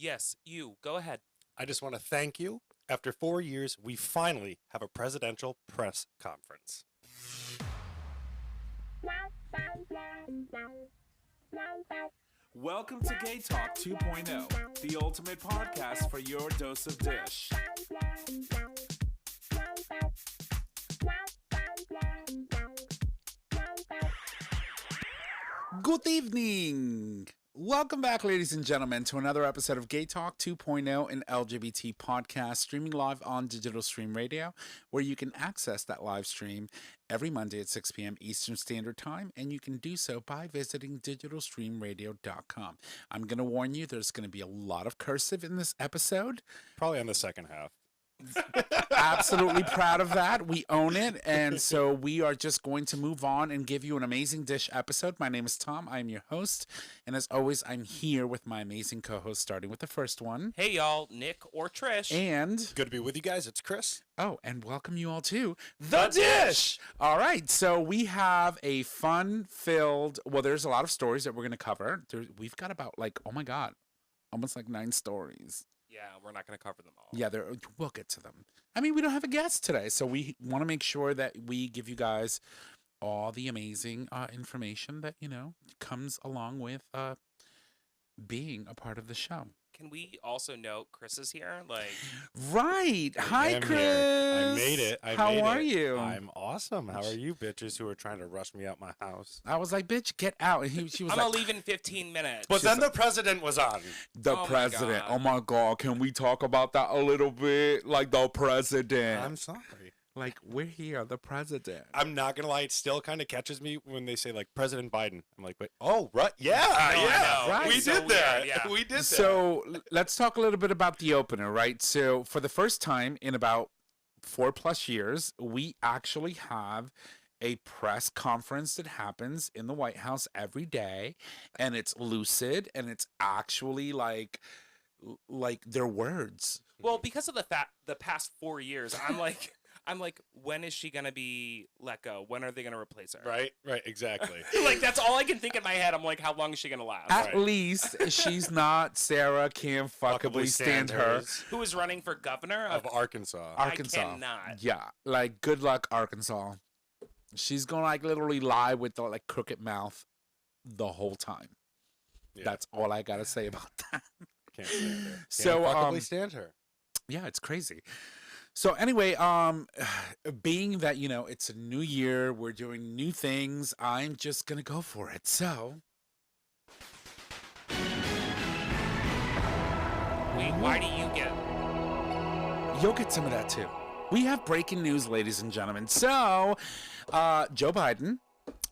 Yes, you. Go ahead. I just want to thank you. After 4 years, we finally have a presidential press conference. Welcome to GayTalk 2.0, the ultimate podcast for your dose of dish. Good evening. Welcome back, ladies and gentlemen, to another episode of GayTalk 2.0, an LGBT podcast streaming live on Digital Stream Radio, where you can access that live stream every Monday at 6 p.m. Eastern Standard Time, and you can do so by visiting digitalstreamradio.com. I'm going to warn you, there's going to be a lot of cursive in this episode. Probably on the second half. Absolutely proud of that. We own it. And so we are just going to move on and give you an amazing dish episode. My name is Tom. I'm your host. And as always, I'm here with my amazing co-host, starting with the first one. Hey, y'all. Nick or Trish. And Good to be with you guys. It's Chris. oh, and welcome you all to The Dish. All right. So we have a fun-filled, well, there's a lot of stories that we're going to cover. We've got about oh my God, almost 9 stories. Yeah, we're not going to cover them all. Yeah, we'll get to them. I mean, we don't have a guest today, so we want to make sure that we give you guys all the amazing information that, comes along with being a part of the show. Can we also note Chris is here? Right. Hi, Chris. I made it. How are you? I'm awesome. How are you bitches who are trying to rush me out my house? I was like, bitch, get out. And she was I'm like, going to leave in 15 minutes. But then the president was on. the Oh my president. God. Oh, my God. Can we talk about that a little bit? Like, the president. I'm sorry. We're here, the president. I'm not going to lie. It still kind of catches me when they say, President Biden. I'm like, wait, oh, right. Yeah, No, yeah. I know. Right. We So did that. weird, yeah. We did that. So let's talk a little bit about the opener, right? So for the first time in about 4+ years, we actually have a press conference that happens in the White House every day, and it's lucid, and it's actually like their words. Well, because of the past 4 years, I'm like, when is she going to be let go? When are they going to replace her? Right, exactly. That's all I can think in my head. I'm like, how long is she going to last? At Right. least she's not Sarah can't fuckably stand her. Who is running for governor Of Arkansas. Arkansas. I cannot. Yeah, good luck, Arkansas. She's gonna literally lie with the crooked mouth the whole time. Yeah. That's all I gotta say about that. Can't stand her. Can't So, fuckably stand her. Yeah, it's crazy. So anyway, being that it's a new year, we're doing new things. I'm just gonna go for it. So Wait, why do you get... you'll get some of that too. We have breaking news, ladies and gentlemen. So, Joe Biden,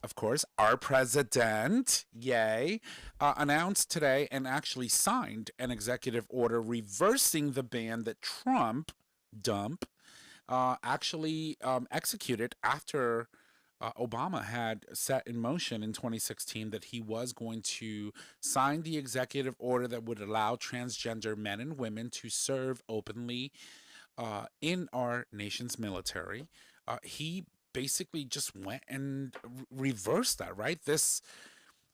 of course, our president, yay, announced today and actually signed an executive order reversing the ban that Trump actually executed after Obama had set in motion in 2016 that he was going to sign the executive order that would allow transgender men and women to serve openly in our nation's military. He basically just went and reversed that, right?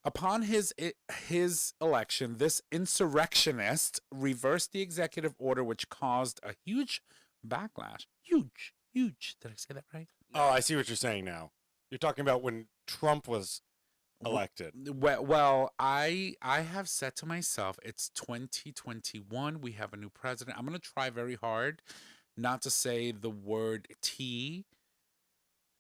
Upon his election, this insurrectionist reversed the executive order, which caused a huge backlash. Huge. Did I say that right? Oh, I see what you're saying now. You're talking about when Trump was elected. Well, I have said to myself, it's 2021. We have a new president. I'm going to try very hard not to say the word T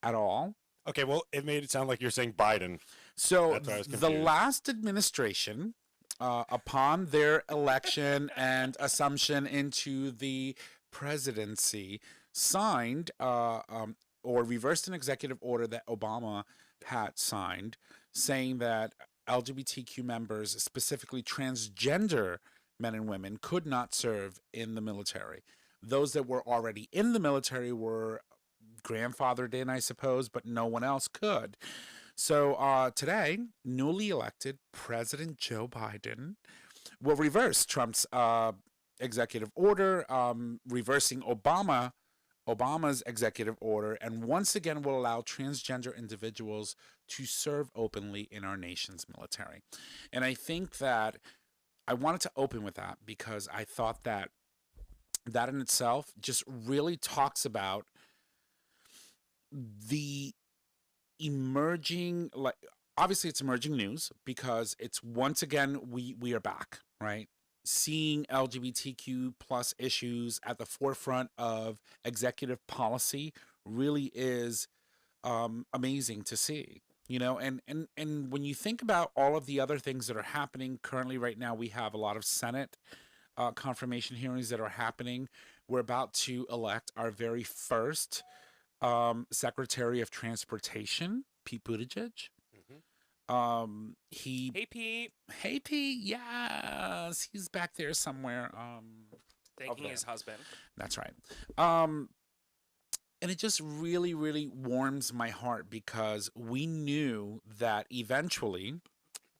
at all. Okay, well, it made it sound like you're saying Biden. So That's why I was the confused. last administration, upon their election and assumption into the presidency, signed or reversed an executive order that Obama had signed, saying that LGBTQ members, specifically transgender men and women, could not serve in the military. Those that were already in the military were grandfathered in, I suppose, but no one else could. So today, newly elected President Joe Biden will reverse Trump's executive order, reversing Obama's executive order, and once again will allow transgender individuals to serve openly in our nation's military. And I think that I wanted to open with that because I thought that that in itself just really talks about the emerging, like, obviously it's emerging news because it's once again we are back, right? Seeing LGBTQ plus issues at the forefront of executive policy really is amazing to see. You know, and when you think about all of the other things that are happening currently right now, we have a lot of Senate confirmation hearings that are happening. We're about to elect our very first Secretary of Transportation, Pete Buttigieg. He Hey, Pete. Hey Pete, yes, he's back there somewhere. Thanking his husband. That's right. And it just really, really warms my heart because we knew that eventually,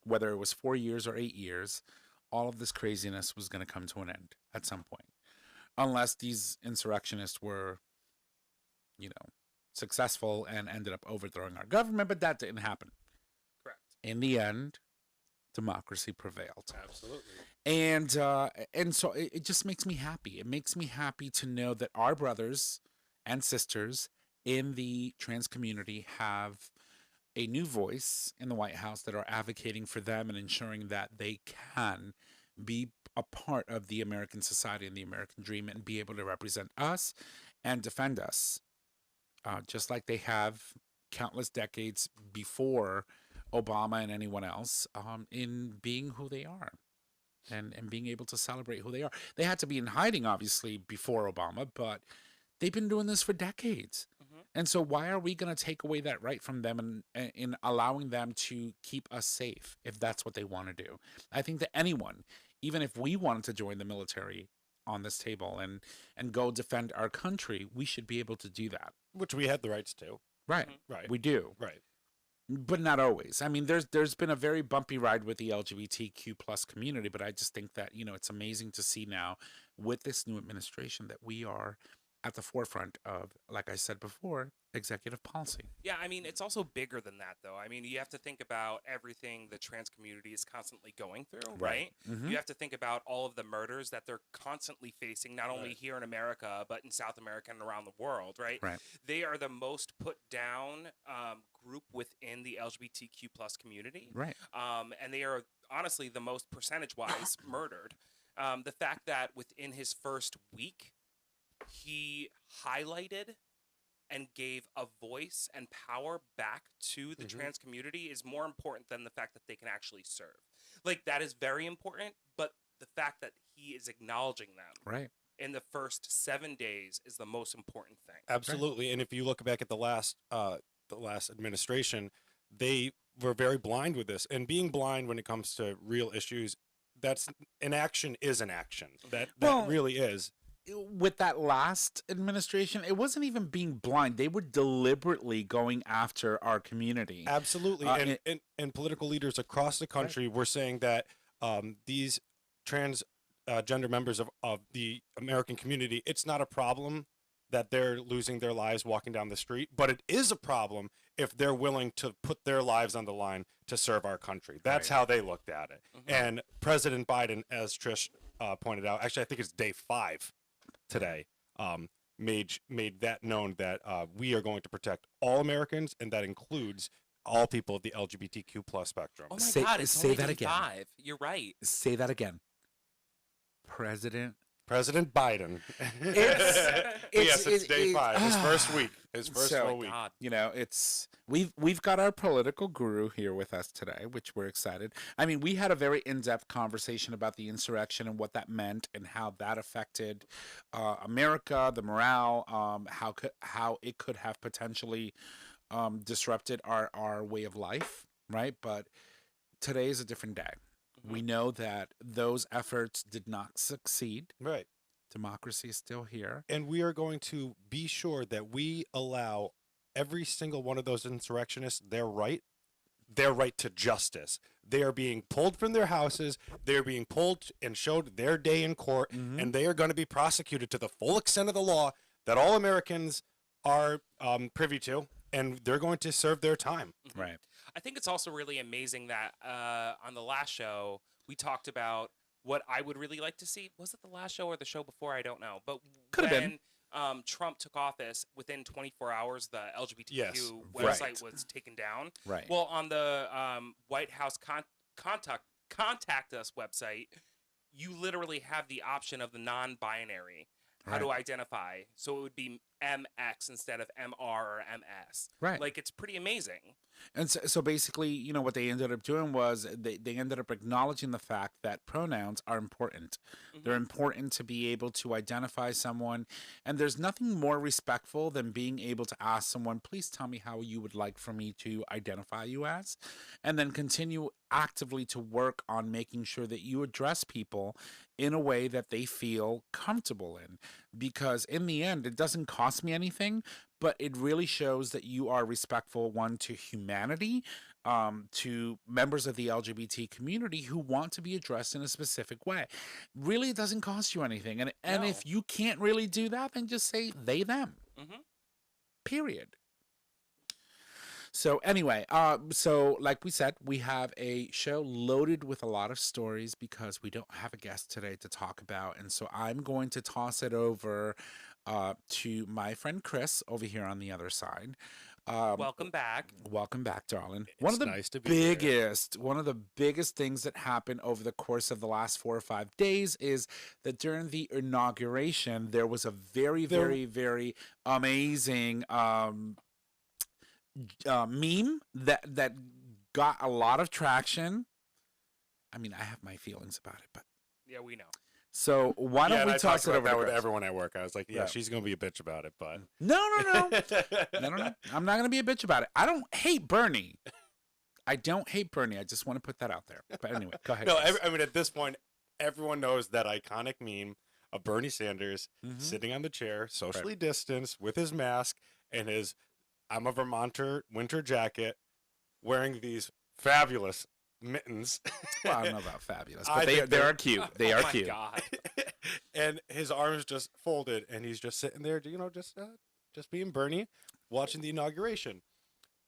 whether it was 4 years or 8 years, all of this craziness was going to come to an end at some point, unless these insurrectionists were, you know, successful and ended up overthrowing our government. But that didn't happen. Correct. In the end, democracy prevailed. Absolutely. And so it just makes me happy. It makes me happy to know that our brothers and sisters in the trans community have a new voice in the White House that are advocating for them and ensuring that they can be a part of the American society and the American dream and be able to represent us and defend us, just like they have countless decades before Obama and anyone else, in being who they are and being able to celebrate who they are. They had to be in hiding, obviously, before Obama, but they've been doing this for decades. And so why are we going to take away that right from them and in allowing them to keep us safe if that's what they want to do? I think that anyone, even if we wanted to join the military on this table and go defend our country, we should be able to do that. Which we had the rights to. Right. Right. We do. Right. But not always. I mean, there's been a very bumpy ride with the LGBTQ plus community, but I just think that, you know, it's amazing to see now with this new administration that we are at the forefront of, like I said before, executive policy. Yeah, I mean, it's also bigger than that, though. I mean, you have to think about everything the trans community is constantly going through, right? Mm-hmm. You have to think about all of the murders that they're constantly facing, not only here in America, but in South America and around the world, right? Right. They are the most put down group within the LGBTQ plus community. Right. And they are honestly the most percentage-wise murdered. The fact that within his first week, he highlighted and gave a voice and power back to the trans community is more important than the fact that they can actually serve. Like, that is very important, but the fact that he is acknowledging them Right. in the first 7 days is the most important thing. Absolutely. And if you look back at the last administration, they were very blind with this. And being blind when it comes to real issues, that's inaction is an action. That Well, really is. With that last administration, it wasn't even being blind. They were deliberately going after our community. Absolutely. And political leaders across the country were saying that these transgender members of the American community, it's not a problem that they're losing their lives walking down the street, but it is a problem if they're willing to put their lives on the line to serve our country. That's how they looked at it. And President Biden, as Trish pointed out, actually I think it's day 5 today, made that known that we are going to protect all Americans, and that includes all people of the LGBTQ plus spectrum. Oh my God, it's say only that day again. 5. You're right. Say that again. President Biden. It's it's day 5. His first week. His first So, full week. God. You know, it's we've got our political guru here with us today, which we're excited. I mean, we had a very in-depth conversation about the insurrection and what that meant and how that affected America, the morale, how it could have potentially disrupted our way of life, right? But today is a different day. We know that those efforts did not succeed. Right. Democracy is still here. And we are going to be sure that we allow every single one of those insurrectionists their right to justice. They are being pulled from their houses. They're being pulled and showed their day in court, and they are going to be prosecuted to the full extent of the law that all Americans are privy to, and they're going to serve their time. Right. I think it's also really amazing that on the last show, we talked about what I would really like to see, was it the last show or the show before? I don't know. But Could have when been. Trump took office, within 24 hours, the LGBTQ Yes. website Right. was taken down. Right. Well, on the White House contact us website, you literally have the option of the non-binary. How to identify. So it would be MX instead of MR or MS. Right. Like, it's pretty amazing. And so basically, you know, what they ended up doing was they ended up acknowledging the fact that pronouns are important. They're important to be able to identify someone. And there's nothing more respectful than being able to ask someone, please tell me how you would like for me to identify you as. And then continue actively to work on making sure that you address people in a way that they feel comfortable in. Because in the end, it doesn't cost me anything, but it really shows that you are respectful, one, to humanity, to members of the LGBT community who want to be addressed in a specific way. Really, it doesn't cost you anything. And No. if you can't really do that, then just say they, them. Period. So anyway, so like we said, we have a show loaded with a lot of stories because we don't have a guest today to talk about. And so I'm going to toss it over to my friend Chris over here on the other side. Welcome back. Welcome back, darling. It's nice to be here. One of the biggest things that happened over the course of the last 4 or 5 days is that during the inauguration, there was a very, very amazing meme that got a lot of traction. I mean, I have my feelings about it, but Yeah, we know. so why don't and we I toss talked it about over that to with Chris? everyone at work. I was like, yeah, Yeah. she's gonna be a bitch about it, but No. No. I'm not gonna be a bitch about it. I don't hate Bernie. I don't hate Bernie. I just want to put that out there. But anyway, go ahead. no, Chris. I mean at this point, everyone knows that iconic meme of Bernie Sanders Mhm. sitting on the chair, socially distanced, with his mask and his "I'm a Vermonter" winter jacket, wearing these fabulous mittens. Well, I don't know about fabulous, I but think they they're- are cute. They oh are my cute. God. and his arms just folded, and he's just sitting there, you know, just being Bernie, watching the inauguration.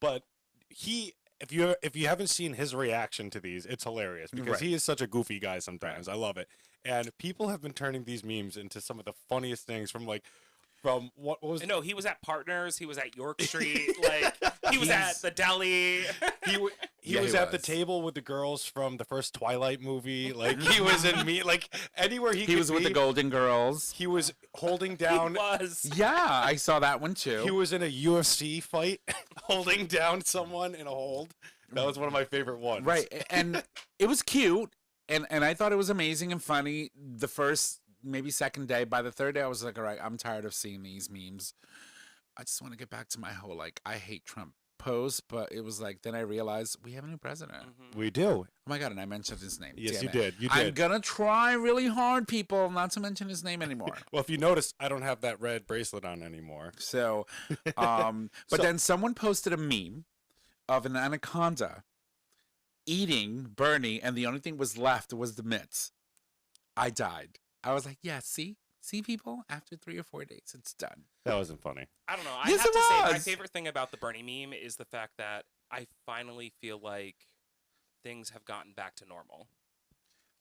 But if you haven't seen his reaction to these, it's hilarious because Right. he is such a goofy guy sometimes. I love it, and people have been turning these memes into some of the funniest things from what was No, he was at Partners. He was at York Street. Like, he was at the deli. He Yeah, was he at the was. table with the girls from the first Twilight movie. Like he was in like anywhere he He could was with the be, Golden Girls. He was holding He down. was. Yeah, I saw that one too. He was in a UFC fight, holding down someone in a hold. That was one of my favorite ones. Right, and it was cute, and I thought it was amazing and funny the first, maybe second day. By the third day, I was like, all right, I'm tired of seeing these memes. I just want to get back to my whole, like, I hate Trump pose, but it was like, then I realized we have a new president. We do. Oh my God, and I mentioned his name. Yes, Damn you it. did. You I'm did. gonna try really hard, people, not to mention his name anymore. Well, if you notice, I don't have that red bracelet on anymore. So, but So- then someone posted a meme of an anaconda eating Bernie, and the only thing was left was the mitts. I died. I was like, yeah, see, people, after 3 or 4 days, it's done. That wasn't funny. I don't know. I Yes, have it to say, my was. favorite thing about the Bernie meme is the fact that I finally feel like things have gotten back to normal.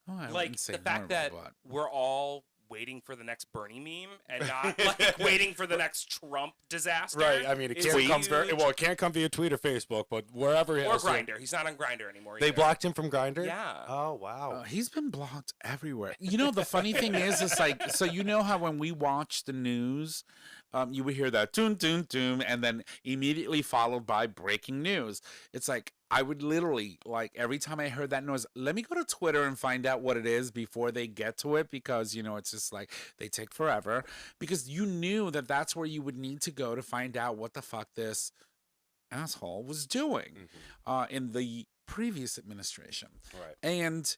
Oh, I Like, wouldn't say the fact normal, that but we're all waiting for the next Bernie meme and not like waiting for the next Trump disaster. Right. I mean, it is can't come huge. it can't come via tweet or Facebook, but wherever Or else. Grinder. He's not on Grinder anymore. They either. blocked him from Grinder. Yeah. Oh wow. he's been blocked everywhere. You know, the funny thing is, it's like, so you know how when we watch the news, you would hear that doom, doom, doom, and then immediately followed by breaking news. It's like, I would literally, like, every time I heard that noise, let me go to Twitter and find out what it is before they get to it, because, you know, it's just like, they take forever. Because you knew that that's where you would need to go to find out what the fuck this asshole was doing in the previous administration. Right. And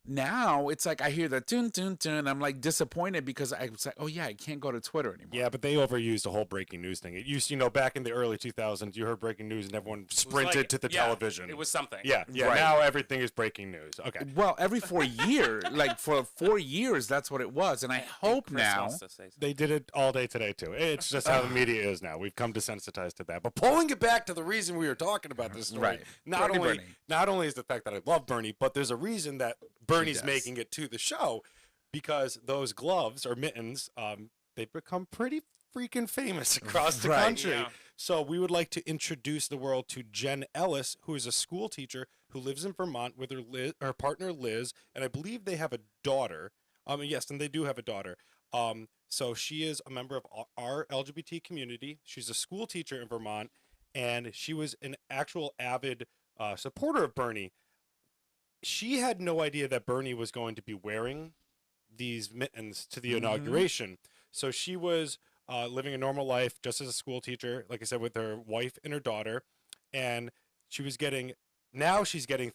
now it's like I hear that dun dun dun, and I'm like disappointed because I was like, oh yeah, I can't go to Twitter anymore. Yeah, but they overused the whole breaking news thing. It used, back in the early 2000s, you heard breaking news and everyone It was sprinted like- to the yeah, television. It was something. Yeah. Right. Now everything is breaking news. Okay. Well, every 4 years, like for 4 years, that's what it was, and I hope Chris now. wants to say something. They did it all day today too. It's just how the media is now. We've come desensitized to that. But pulling it back to the reason we were talking about this story, Right. not Bernie. only is the fact that I love Bernie, but there's a reason that Bernie's does. making it to the show because those gloves or mittens, they've become pretty freaking famous across the Right. country. Yeah. So we would like to introduce the world to Jen Ellis, who is a school teacher who lives in Vermont with her partner Liz, and I believe they have a daughter. Yes, and they do have a daughter. So she is a member of our LGBT community. She's a school teacher in Vermont, and she was an actual avid supporter of Bernie. She had no idea that Bernie was going to be wearing these mittens to the inauguration. So she was living a normal life just as a school teacher, like I said, with her wife and her daughter. And she's getting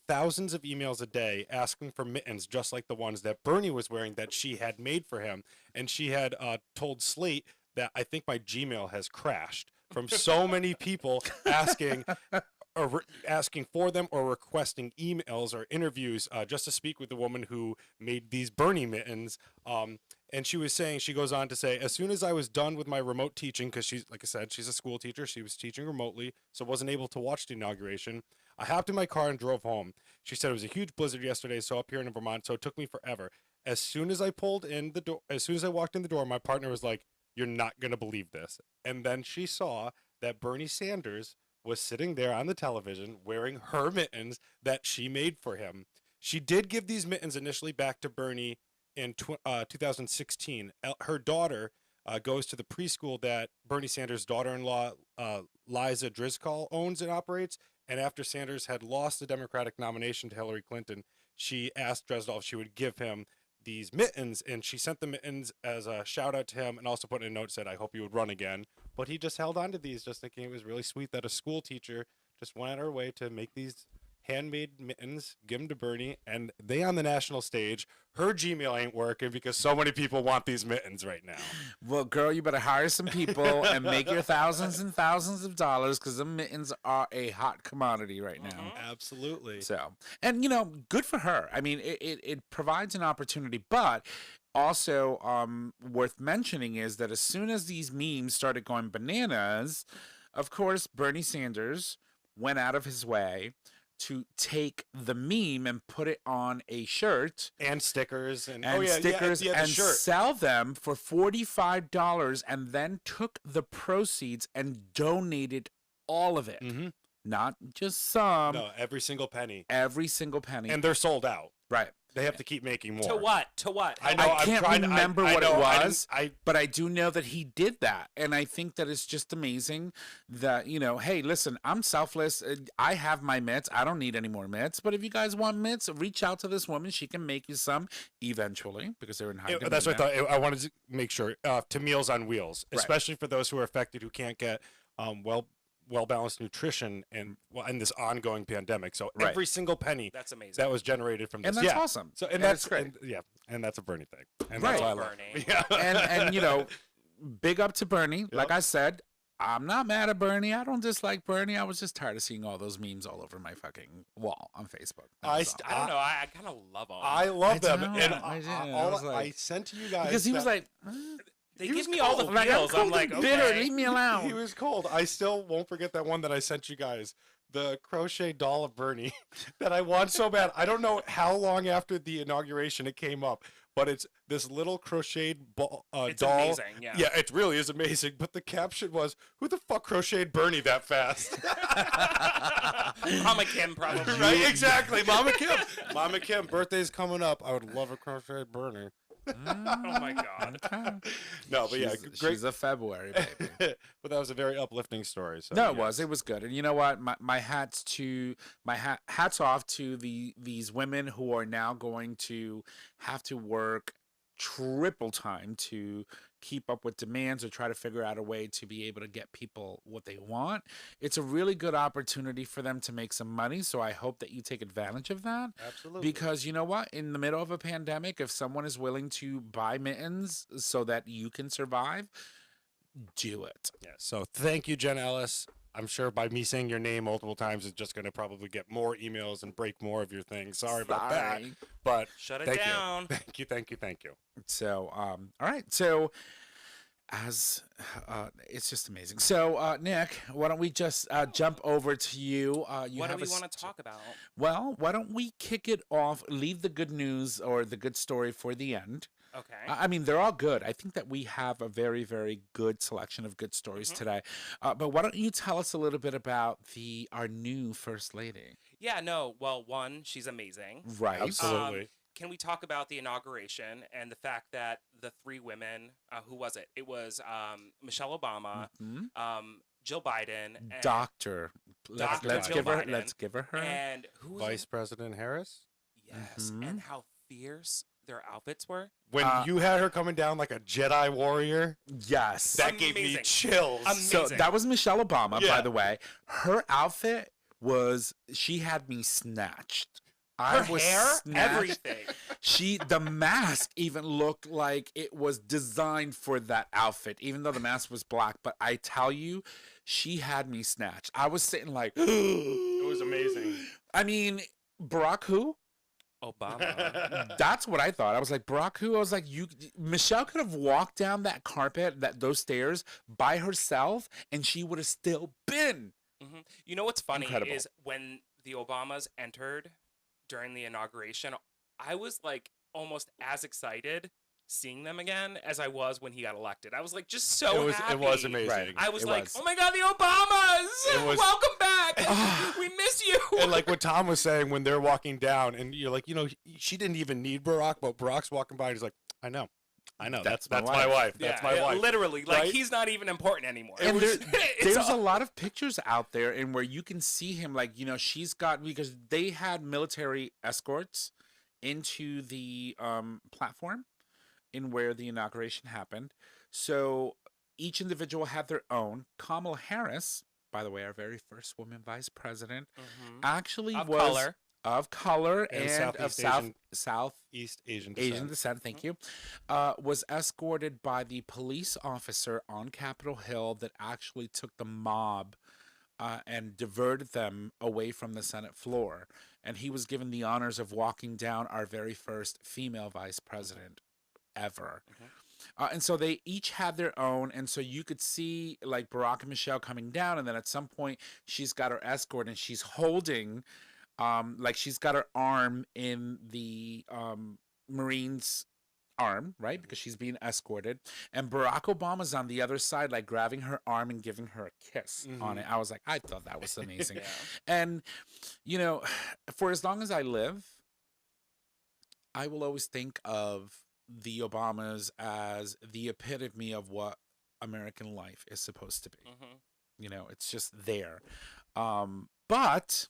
thousands of emails a day asking for mittens just like the ones that Bernie was wearing that she had made for him. And she had told Slate that I think my Gmail has crashed from so many people asking for them or requesting emails or interviews just to speak with the woman who made these Bernie mittens. And she was saying, she goes on to say, as soon as I was done with my remote teaching, because she's, like I said, she's a school teacher, she was teaching remotely, so wasn't able to watch the inauguration. I hopped in my car and drove home. She said it was a huge blizzard yesterday, so up here in Vermont, so it took me forever. As soon as I walked in the door, my partner was like, "You're not going to believe this." And then she saw that Bernie Sanders was sitting there on the television wearing her mittens that she made for him. She did give these mittens initially back to Bernie in 2016. Her daughter goes to the preschool that Bernie Sanders' daughter-in-law, Liza Driscoll, owns and operates. And after Sanders had lost the Democratic nomination to Hillary Clinton, she asked Dresdal if she would give him these mittens, and she sent the mittens as a shout out to him and also put in a note, said, "I hope you would run again." But he just held on to these, just thinking it was really sweet that a school teacher just went out her way to make these handmade mittens, give them to Bernie, and they on the national stage. Her Gmail ain't working because so many people want these mittens right now. Well, girl, you better hire some people and make your thousands and thousands of dollars because the mittens are a hot commodity right now. Absolutely. So, and good for her. I mean, it provides an opportunity, but also worth mentioning is that as soon as these memes started going bananas, of course, Bernie Sanders went out of his way to take the meme and put it on a shirt and stickers and stickers the and shirt. sell them for $45 and then took the proceeds and donated all of it. Mm-hmm. Not just some. No, every single penny. Every single penny. And they're sold out. Right. They have to keep making more. To what? To what? I know. I can't remember what it was, I but I do know that he did that. And I think that it's just amazing that, hey, listen, I'm selfless. I have my mitts. I don't need any more mitts. But if you guys want mitts, reach out to this woman. She can make you some eventually because they're in high demand. That's what I thought. I wanted to make sure to Meals on Wheels, especially for those who are affected who can't get well-balanced nutrition in this ongoing pandemic. So every single penny That's amazing. that was generated from this. And that's awesome. So And that's great. And that's a Bernie thing. And Right. that's why I love Bernie. it. Yeah. And big up to Bernie. Like I said, I'm not mad at Bernie. I don't dislike Bernie. I was just tired of seeing all those memes all over my fucking wall on Facebook. I don't know. I kind of love them. I love them. know. And I did. I sent to you guys because he was like, they he give was me all the cold. like, feels. I'm cold like, and bitter. okay. Leave me alone. He was cold. I still won't forget that one that I sent you guys. The crochet doll of Bernie that I want so bad. I don't know how long after the inauguration it came up, but it's this little crocheted It's doll. amazing. Yeah. Yeah, it really is amazing. But the caption was, "Who the fuck crocheted Bernie that fast?" Mama Kim probably. Right? Exactly. Mama Kim. Mama Kim, birthday's coming up. I would love a crocheted Bernie. Oh my God. No, but yeah, great. She's a February baby. But that was a very uplifting story. So, No, yes. it was good. And you know what? My hats off to these women who are now going to have to work triple time to keep up with demands or try to figure out a way to be able to get people what they want. It's a really good opportunity for them to make some money. So I hope that you take advantage of that. Absolutely. Because you know what? In the middle of a pandemic, if someone is willing to buy mittens so that you can survive, do it. Yeah. So thank you, Jen Ellis. I'm sure by me saying your name multiple times, it's just going to probably get more emails and break more of your things. Sorry about that. But Shut it thank down. you. Thank you. So, all right. So as it's just amazing. So, Nick, why don't we just jump over to you? You What do have we a want to talk about? Well, why don't we kick it off? Leave the good news or the good story for the end. Okay. I mean, they're all good. I think that we have a very, very good selection of good stories today. But why don't you tell us a little bit about our new first lady? Yeah, no. Well, one, she's amazing. Right. Absolutely. Can we talk about the inauguration and the fact that the three women, who was it? It was Michelle Obama, Mhm. Jill Biden, and Doctor. Dr. Let's Jill give her. Biden, Let's give her her. and who was Vice it? President Harris. Yes, Mhm. and how fierce their outfits were. When you had her coming down like a Jedi warrior, Yes. that gave me Amazing. chills. So Amazing. that was Michelle Obama, by Yeah. the way. Her outfit she had me snatched. Her I was hair, snatched. everything. The mask even looked like it was designed for that outfit, even though the mask was black. But I tell you, she had me snatched. I was sitting like, It was amazing. I mean, Barack who? Obama. That's what I thought. I was like, Barack who? I was like, Michelle could have walked down that carpet, those stairs by herself, and she would have still been. hmm You know what's funny Incredible. is when the Obamas entered during the inauguration, I was like almost as excited seeing them again as I was when he got elected. I was like just so happy. It was amazing. Right. I was It like, was. oh my God, the Obamas! It was- Welcome back! We miss you! And like what Tom was saying when they're walking down, and you're like, she didn't even need Barack, but Barack's walking by, and he's like, I know. That's my wife. That's my wife. Literally, like Right? he's not even important anymore. And It's there's a all- lot of pictures out there and where you can see him, like, she's got, because they had military escorts into the platform in where the inauguration happened. So each individual had their own. Kamala Harris, by the way, our very first woman vice president, Mhm. actually Of was color. of color And and of Southeast South East Asian descent. Asian descent, thank you, was escorted by the police officer on Capitol Hill that actually took the mob and diverted them away from the Senate floor. And he was given the honors of walking down our very first female vice president ever. And so they each had their own. And so you could see like Barack and Michelle coming down. And then at some point, she's got her escort and she's holding, like she's got her arm in the Marine's arm, right? Because she's being escorted. And Barack Obama's on the other side, like grabbing her arm and giving her a kiss on it. I was like, I thought that was amazing. And, for as long as I live, I will always think of the Obamas as the epitome of what American life is supposed to be. It's just there. But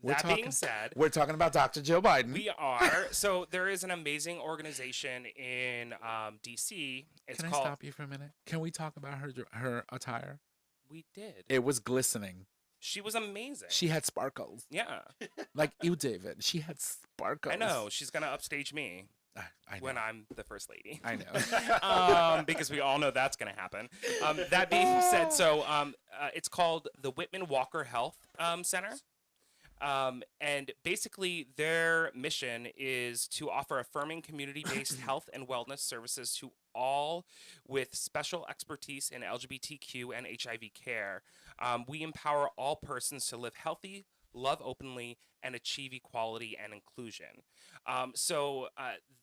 That being said, we're talking about Dr. Joe Biden. we are. So there is an amazing organization in D.C. It's Can I called. stop you for a minute? Can we talk about her attire? We did. It was glistening. She was amazing. She had sparkles. Yeah, Like you, David. She had sparkles. I know. She's gonna upstage me I know. when I'm the first lady. I know. Because we all know that's going to happen. That being said, so it's called the Whitman-Walker Health Center. And basically, their mission is to offer affirming community-based health and wellness services to all with special expertise in LGBTQ and HIV care. We empower all persons to live healthy, love openly, and achieve equality and inclusion. So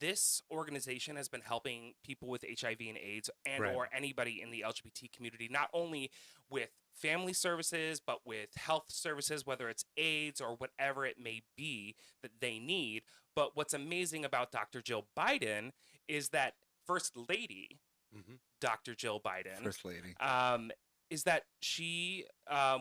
this organization has been helping people with HIV and AIDS and Right. or anybody in the LGBT community, not only with family services, but with health services, whether it's AIDS or whatever it may be that they need. But what's amazing about Dr. Jill Biden is that First Lady, Dr. Jill Biden, First lady. is that she,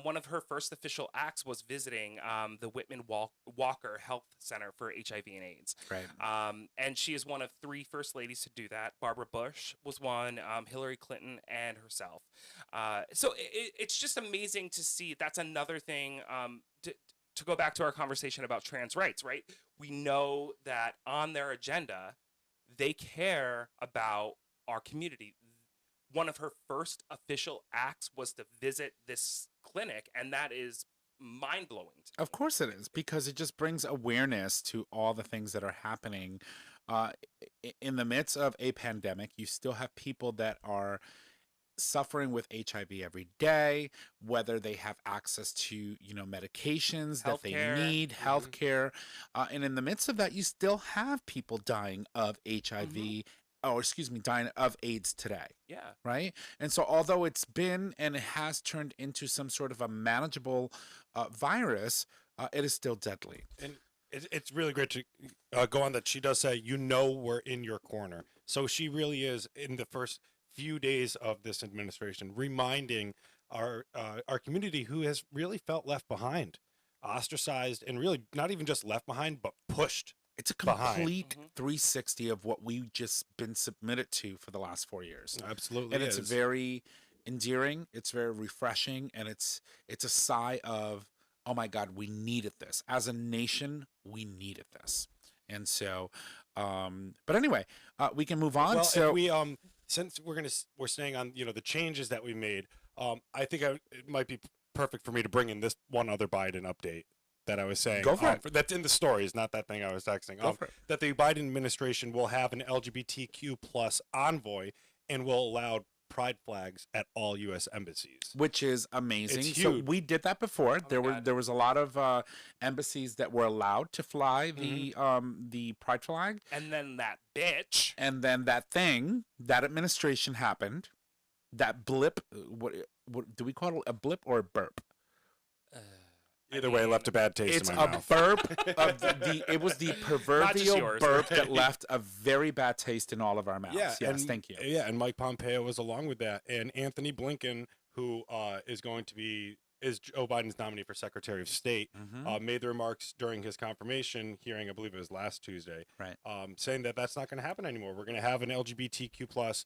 one of her first official acts was visiting the Whitman-Walker Health Center for HIV and AIDS. Right. And she is one of 3 first ladies to do that. Barbara Bush was one, Hillary Clinton, and herself. So it's just amazing to see. That's another thing to go back to our conversation about trans rights, right? We know that on their agenda, they care about our community. One of her first official acts was to visit this clinic, and that is mind-blowing to me. Of course it is, because it just brings awareness to all the things that are happening uh, in the midst of a pandemic, you still have people that are suffering with HIV every day, whether they have access to, medications that they Healthcare. need, healthcare. And in the midst of that, you still have people dying of HIV, or excuse me, dying of AIDS today. Yeah. Right. And so, although it's been and it has turned into some sort of a manageable virus, it is still deadly. And it's really great to go on that she does say, we're in your corner. So she really is, in the first few days of this administration, reminding our community, who has really felt left behind, ostracized, and really not even just left behind, but pushed. It's a complete 360 of what we've just been submitted to for the last 4 years. Absolutely. And it's very endearing, it's very refreshing, and it's a sigh of, oh my God, we needed this. As a nation, we needed this. And so, but anyway, we can move on. Well, so if we since we're staying on the changes that we made, I think it might be perfect for me to bring in this one other Biden update that I was saying. Go for it. That's in the stories, not that thing I was texting. Go for it. That the Biden administration will have an LGBTQ plus envoy and will allow pride flags at all U.S. embassies, which is amazing. It's So huge. we did that before. Oh my God. There was a lot of embassies that were allowed to fly the pride flag, And then that bitch. and then that administration happened. That blip. What do we call it? A blip or a burp? Either way, it left a bad taste It's in my a mouth. burp. It was the proverbial yours. burp that left a very bad taste in all of our mouths. Yeah, Yes, and, thank you. Yeah, and Mike Pompeo was along with that, and Anthony Blinken, who is Joe Biden's nominee for Secretary of State, made the remarks during his confirmation hearing, I believe it was last Tuesday, Right. saying that that's not going to happen anymore. We're going to have an LGBTQ plus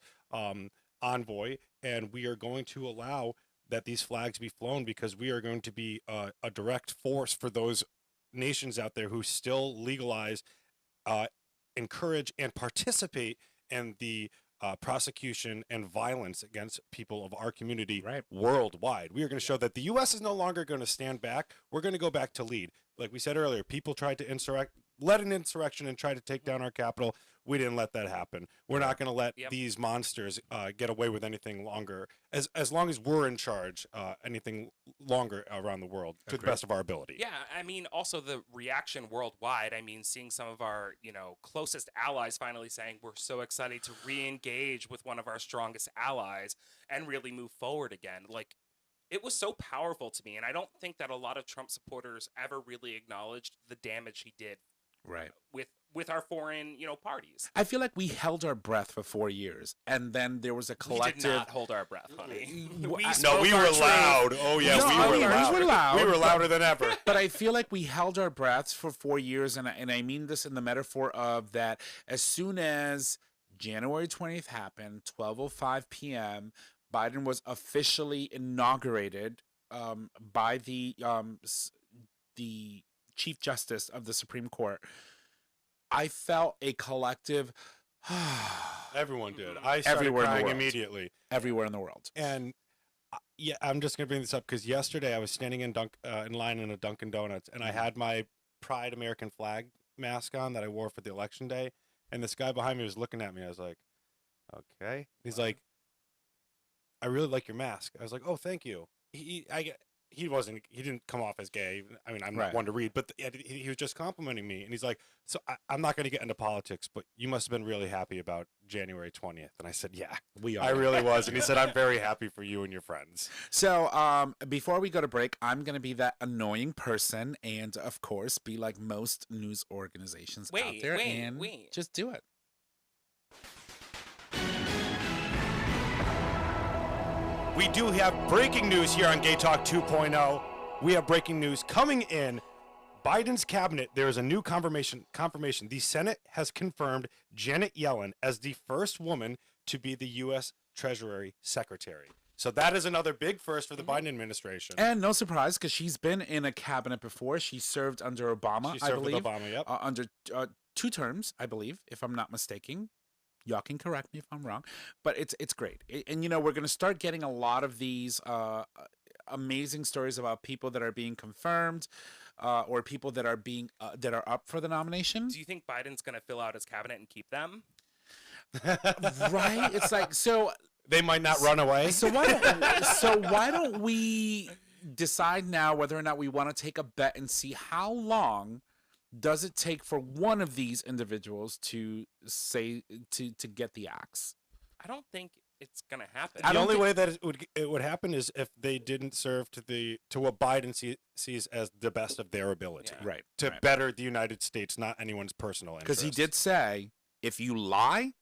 envoy, and we are going to allow that these flags be flown because we are going to be a direct force for those nations out there who still legalize, encourage, and participate in the prosecution and violence against people of our community worldwide. We are going to show that the U.S. is no longer going to stand back. We're going to go back to lead. Like we said earlier, people tried to led an insurrection and try to take down our capital. We didn't let that happen. We're not going to let these monsters get away with anything longer, as long as we're in charge, anything longer around the world to the best of our ability. Yeah, I mean, also the reaction worldwide. I mean, seeing some of our, closest allies finally saying we're so excited to re-engage with one of our strongest allies and really move forward again. Like, it was so powerful to me, and I don't think that a lot of Trump supporters ever really acknowledged the damage he did with our foreign, parties. I feel like we held our breath for 4 years, and then there was a collective. We did not hold our breath, honey. No, we spoke were our truth. loud. Oh yeah, No, we were we loud. were loud, We were but- louder than ever. But I feel like we held our breaths for 4 years, and I mean this in the metaphor of that as soon as January 20th happened, 12:05 p.m., Biden was officially inaugurated by the Chief Justice of the Supreme Court. I felt a collective Everyone did. I started Everywhere in the crying world. immediately. everywhere in the world. And yeah, I'm just gonna bring this up because yesterday I was standing in line in a Dunkin' Donuts, and I had my Pride American flag mask on that I wore for the election day, and this guy behind me was looking at me. I was like, okay. He's like, I really like your mask. I was like, oh, thank you. He didn't come off as gay. I mean, I'm not one to read, but he was just complimenting me. And he's like, so I'm not going to get into politics, but you must have been really happy about January 20th. And I said, yeah, I really was. And he said, I'm very happy for you and your friends. So before we go to break, I'm going to be that annoying person and, of course, be like most news organizations out there and just do it. We do have breaking news here on GayTalk 2.0. We have breaking news coming in. Biden's cabinet, there is a new confirmation. The Senate has confirmed Janet Yellen as the first woman to be the U.S. Treasury Secretary. So that is another big first for the Biden administration. And no surprise, because she's been in a cabinet before. She served under Obama, She served I believe. with Obama, yep. Under 2 terms, I believe, if I'm not mistaken. Y'all can correct me if I'm wrong, but it's great. And we're going to start getting a lot of these amazing stories about people that are being confirmed. or people that are being that are up for the nomination. Do you think Biden's going to fill out his cabinet and keep them? Right? It's like, so They might not run away. so why don't we decide now whether or not we want to take a bet and see how long does it take for one of these individuals to say to get the axe? I don't think it's going to happen. The only way that it would happen is if they didn't serve to what Biden sees as the best of their ability, Yeah. Right. to better the United States, not anyone's personal interest. Because he did say, if you lie,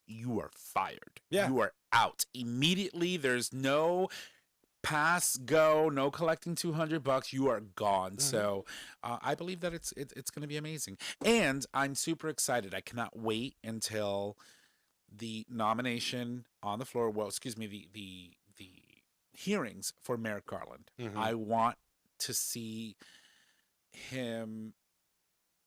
you are fired. Yeah. You are out immediately. There's no pass, go, no collecting $200. You are gone. Mm-hmm. So I believe that it's going to be amazing. And I'm super excited. I cannot wait until the nomination on the floor. Well, excuse me, the hearings for Merrick Garland. Mhm. I want to see him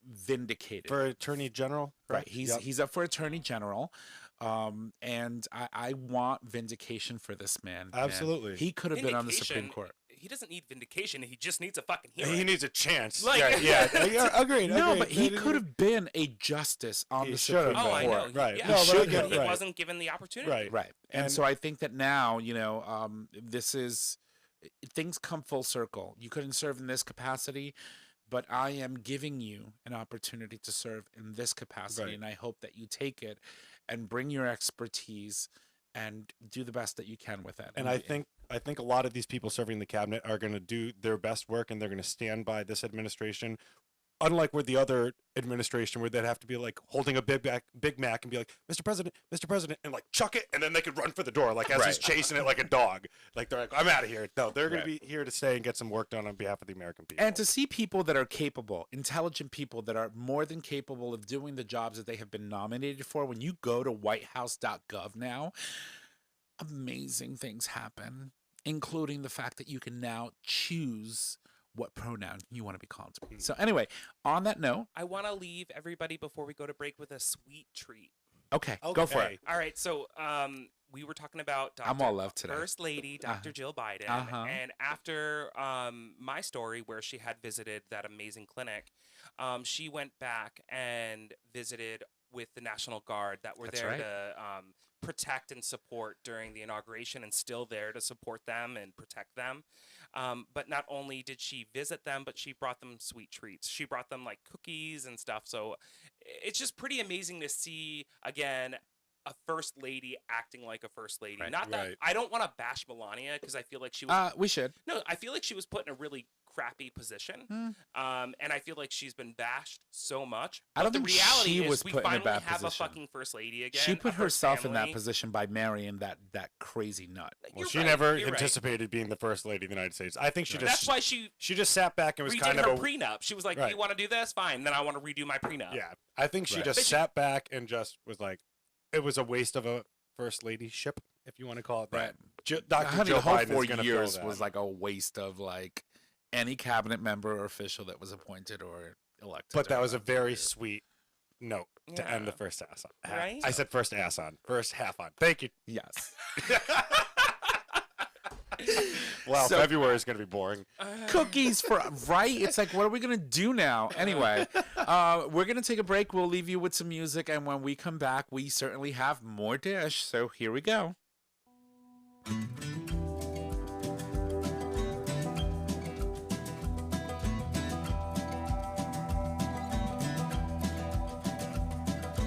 vindicated. For Attorney General, Right. correct? He's Yep. he's up for Attorney General. And I want vindication for this man. Absolutely. He could have been on the Supreme Vindication, Court. He doesn't need vindication. He just needs a fucking hearing. He needs a chance. Like- yeah, agreed. No, agreed. but he could have been a justice on He the should've Supreme Oh, I been. know. Court. Right. Yeah. No, he but I should, get but it, he right. wasn't given the opportunity. Right. Right. And so I think that now, this is, things come full circle. You couldn't serve in this capacity, but I am giving you an opportunity to serve in this capacity. Right. And I hope that you take it and bring your expertise and do the best that you can with it. And I think a lot of these people serving the cabinet are going to do their best work, and they're going to stand by this administration. Unlike with the other administration, where they'd have to be like holding a Big Mac and be like, Mr. President, and like chuck it, and then they could run for the door, like as he's Right. chasing it like a dog. Like they're like, I'm out of here. No, they're going Right. to be here to stay and get some work done on behalf of the American people. And to see people that are capable, intelligent people that are more than capable of doing the jobs that they have been nominated for, when you go to whitehouse.gov now, amazing things happen, including the fact that you can now choose what pronoun you want to be called. So anyway, on that note, I want to leave everybody before we go to break with a sweet treat. okay, go for Okay. it. All right, so we were talking about Dr. I'm all love today. First Lady, Dr. Jill Biden, Uh-huh. and after my story where she had visited that amazing clinic, she went back and visited with the National Guard that were That's there right. to protect and support during the inauguration, and still there to support them and protect them. But not only did she visit them, but she brought them sweet treats. She brought them like cookies and stuff. So it's just pretty amazing to see, again, a first lady acting like a first lady. Right. Not that Right. I don't want to bash Melania, because I feel like she was We should. no, I feel like she was put in a really crappy position. And I feel like she's been bashed so much. I don't But think the reality she is was we put in a finally bad have position. a fucking first lady again. She a put first herself in that family. position by marrying that crazy nut. Well, You're she right, never you're right. anticipated being the first lady of the United States. I think she That's just why she she just sat back and was redid kind her of prenup. She was like, Right. "You want to do this? Fine. Then I want to redo my prenup." yeah. I think she Right. just But she- sat back and just was like, it was a waste of a first ladyship, if you want to call it that. Dr. Honey, Joe the whole Biden 4 is going to years fill that. was like a waste of like any cabinet member or official that was appointed or elected. But that during was a that very period. sweet note to end the Yeah. first ass on. Right? I said first ass on, first half on. Thank you. Yes. Well, So- February is going to be boring. Cookies for right? It's like, what are we gonna do now? Anyway, we're gonna take a break. We'll leave you with some music, and when we come back, we certainly have more dish. So here we go.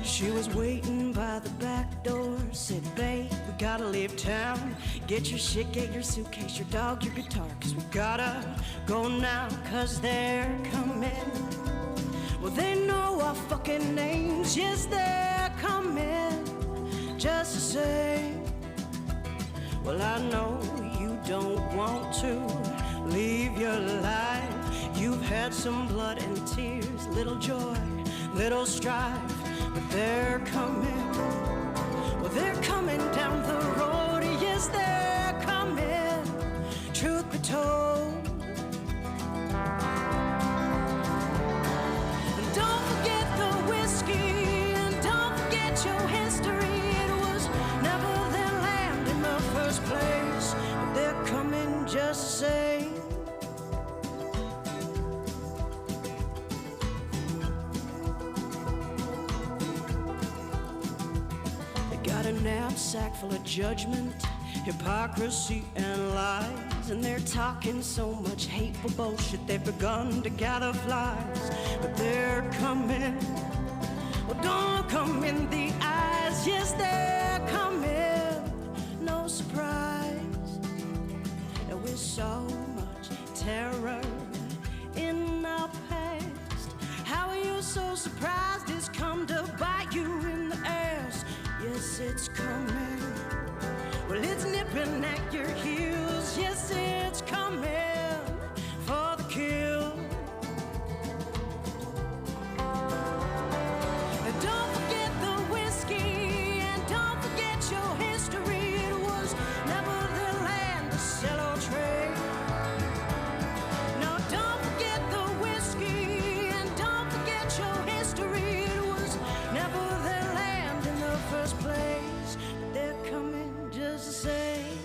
She was waiting by the back door, said, babe, we gotta leave town. Get your shit, get your suitcase, your dog, your guitar, cause we gotta go now, cause they're coming. Well, they know our fucking names, yes, they're coming, just to say, well, I know you don't want to leave your life. You've had some blood and tears, little joy, little strife, but they're coming. Well, they're coming down the road, yes, they're coming, truth be told. And don't forget the whiskey, and don't forget your history. It was never their land in the first place, but they're coming just the same. a knapsack full of judgment, hypocrisy, and lies. And they're talking so much hateful bullshit, they've begun to gather flies. But they're coming, well, don't come in the eyes. Yes, they're coming, no surprise. And with so much terror in our past, how are you so surprised it's come to bite you in the ass? Yes, it's coming. Well, it's nipping at your heels. Yes, it's coming for the kill. And don't forget the whiskey, and don't forget your history. It was never the land to sell or trade. No, don't forget the whiskey, and don't forget your history. It was never their land in the first place. But they're coming just the same.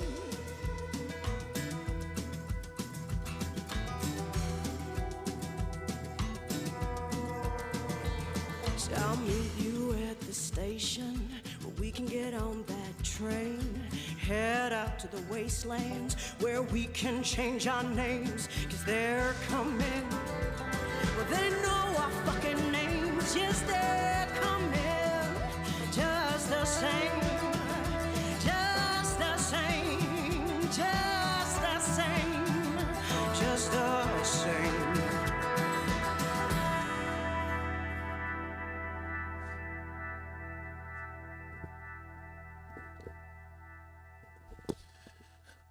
So I'll meet you at the station where we can get on that train. Head out to the wastelands where we can change our names. 'Cause they're coming. Well, they know our fucking names. Yes, they're coming. Just the same. Just the same. Just the same. Just the same.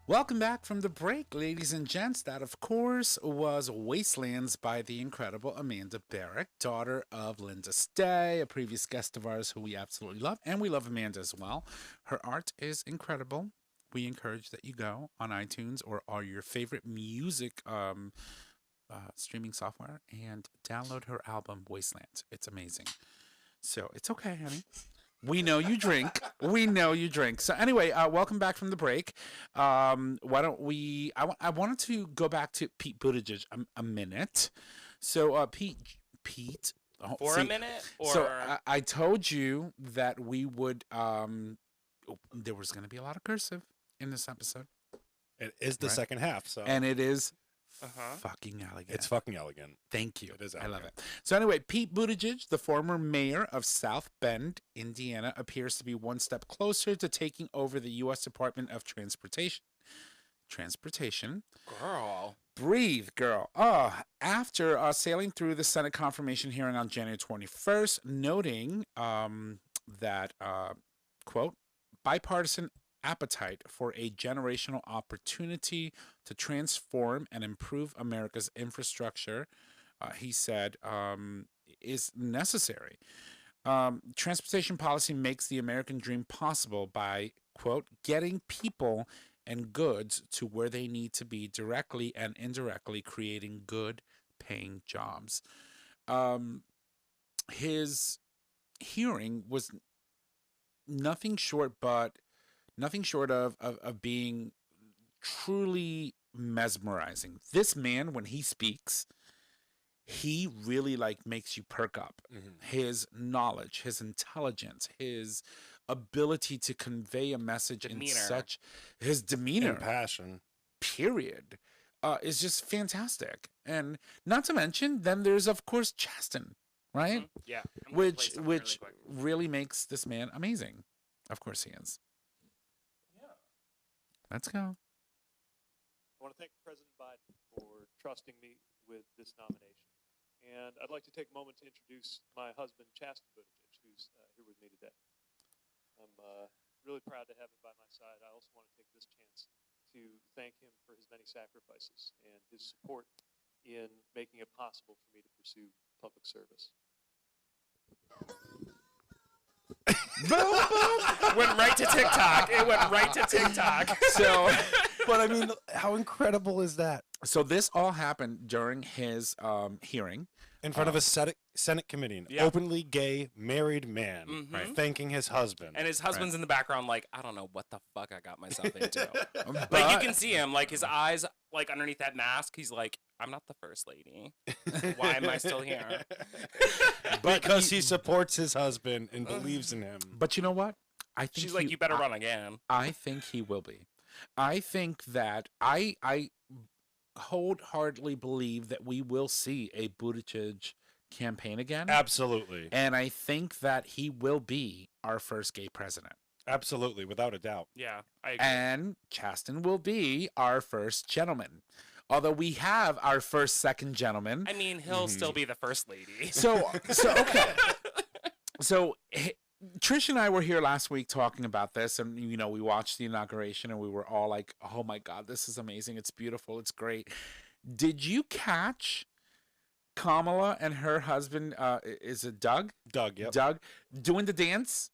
Welcome back from the break, ladies and gents. That, of course, was Wastelands by the incredible Amanda Barrick, daughter of Linda Stay, a previous guest of ours who we absolutely love. And we love Amanda as well. Her art is incredible. We encourage that you go on iTunes or your favorite music streaming software and download her album, Wastelands. It's amazing. So it's okay, honey. We know you drink. We know you drink. So anyway, welcome back from the break. Why don't we? I wanted to go back to Pete Buttigieg a minute. So Pete. For a minute, or so I told you that we would. There was going to be a lot of cursive in this episode. It is the second half, so and it is. Fucking elegant. It's fucking elegant. Thank you. It is I love elegant. it. So anyway, Pete Buttigieg, the former mayor of South Bend, Indiana, appears to be one step closer to taking over the U.S. Department of Transportation. girl. Breathe, girl. After sailing through the Senate confirmation hearing on January 21st, noting that, quote, bipartisan appetite for a generational opportunity to transform and improve America's infrastructure, he said, is necessary. Transportation policy makes the American dream possible by, quote, getting people and goods to where they need to be directly and indirectly, creating good paying jobs. His hearing was nothing short of being truly mesmerizing. This man, when he speaks, he really makes you perk up. Mm-hmm. His knowledge, his intelligence, his ability to convey a message in his demeanor and passion, period, is just fantastic. And not to mention, then there's of course Chasten, right? Mm-hmm. Yeah, which really makes this man amazing. Of course he is. Let's go. I want to thank President Biden for trusting me with this nomination. And I'd like to take a moment to introduce my husband, Chasten Buttigieg, who's here with me today. I'm really proud to have him by my side. I also want to take this chance to thank him for his many sacrifices and his support in making it possible for me to pursue public service. Went right to TikTok. It went right to TikTok. So, but I mean, how incredible is that? So this all happened during his hearing in front of a Senate committee, an openly gay married man, thanking his husband, and his husband's in the background, like, I don't know what the fuck I got myself into. Like, you can see him, like, his eyes, like, underneath that mask. He's like, I'm not the first lady. Why am I still here? Because he supports his husband and believes in him. But you know what? I think She's like, you better run again. I think he will be. I think that I wholeheartedly believe that we will see a Buttigieg campaign again. Absolutely. And I think that he will be our first gay president. Absolutely, without a doubt. Yeah, I agree. And Chasten will be our first gentleman. Although we have our first second gentleman. I mean, he'll still be the first lady. So okay. So Trish and I were here last week talking about this, and you know, we watched the inauguration and we were all like, "Oh my God, this is amazing. It's beautiful. It's great." Did you catch Kamala and her husband, is it Doug? Doug, yep. Doug, doing the dance?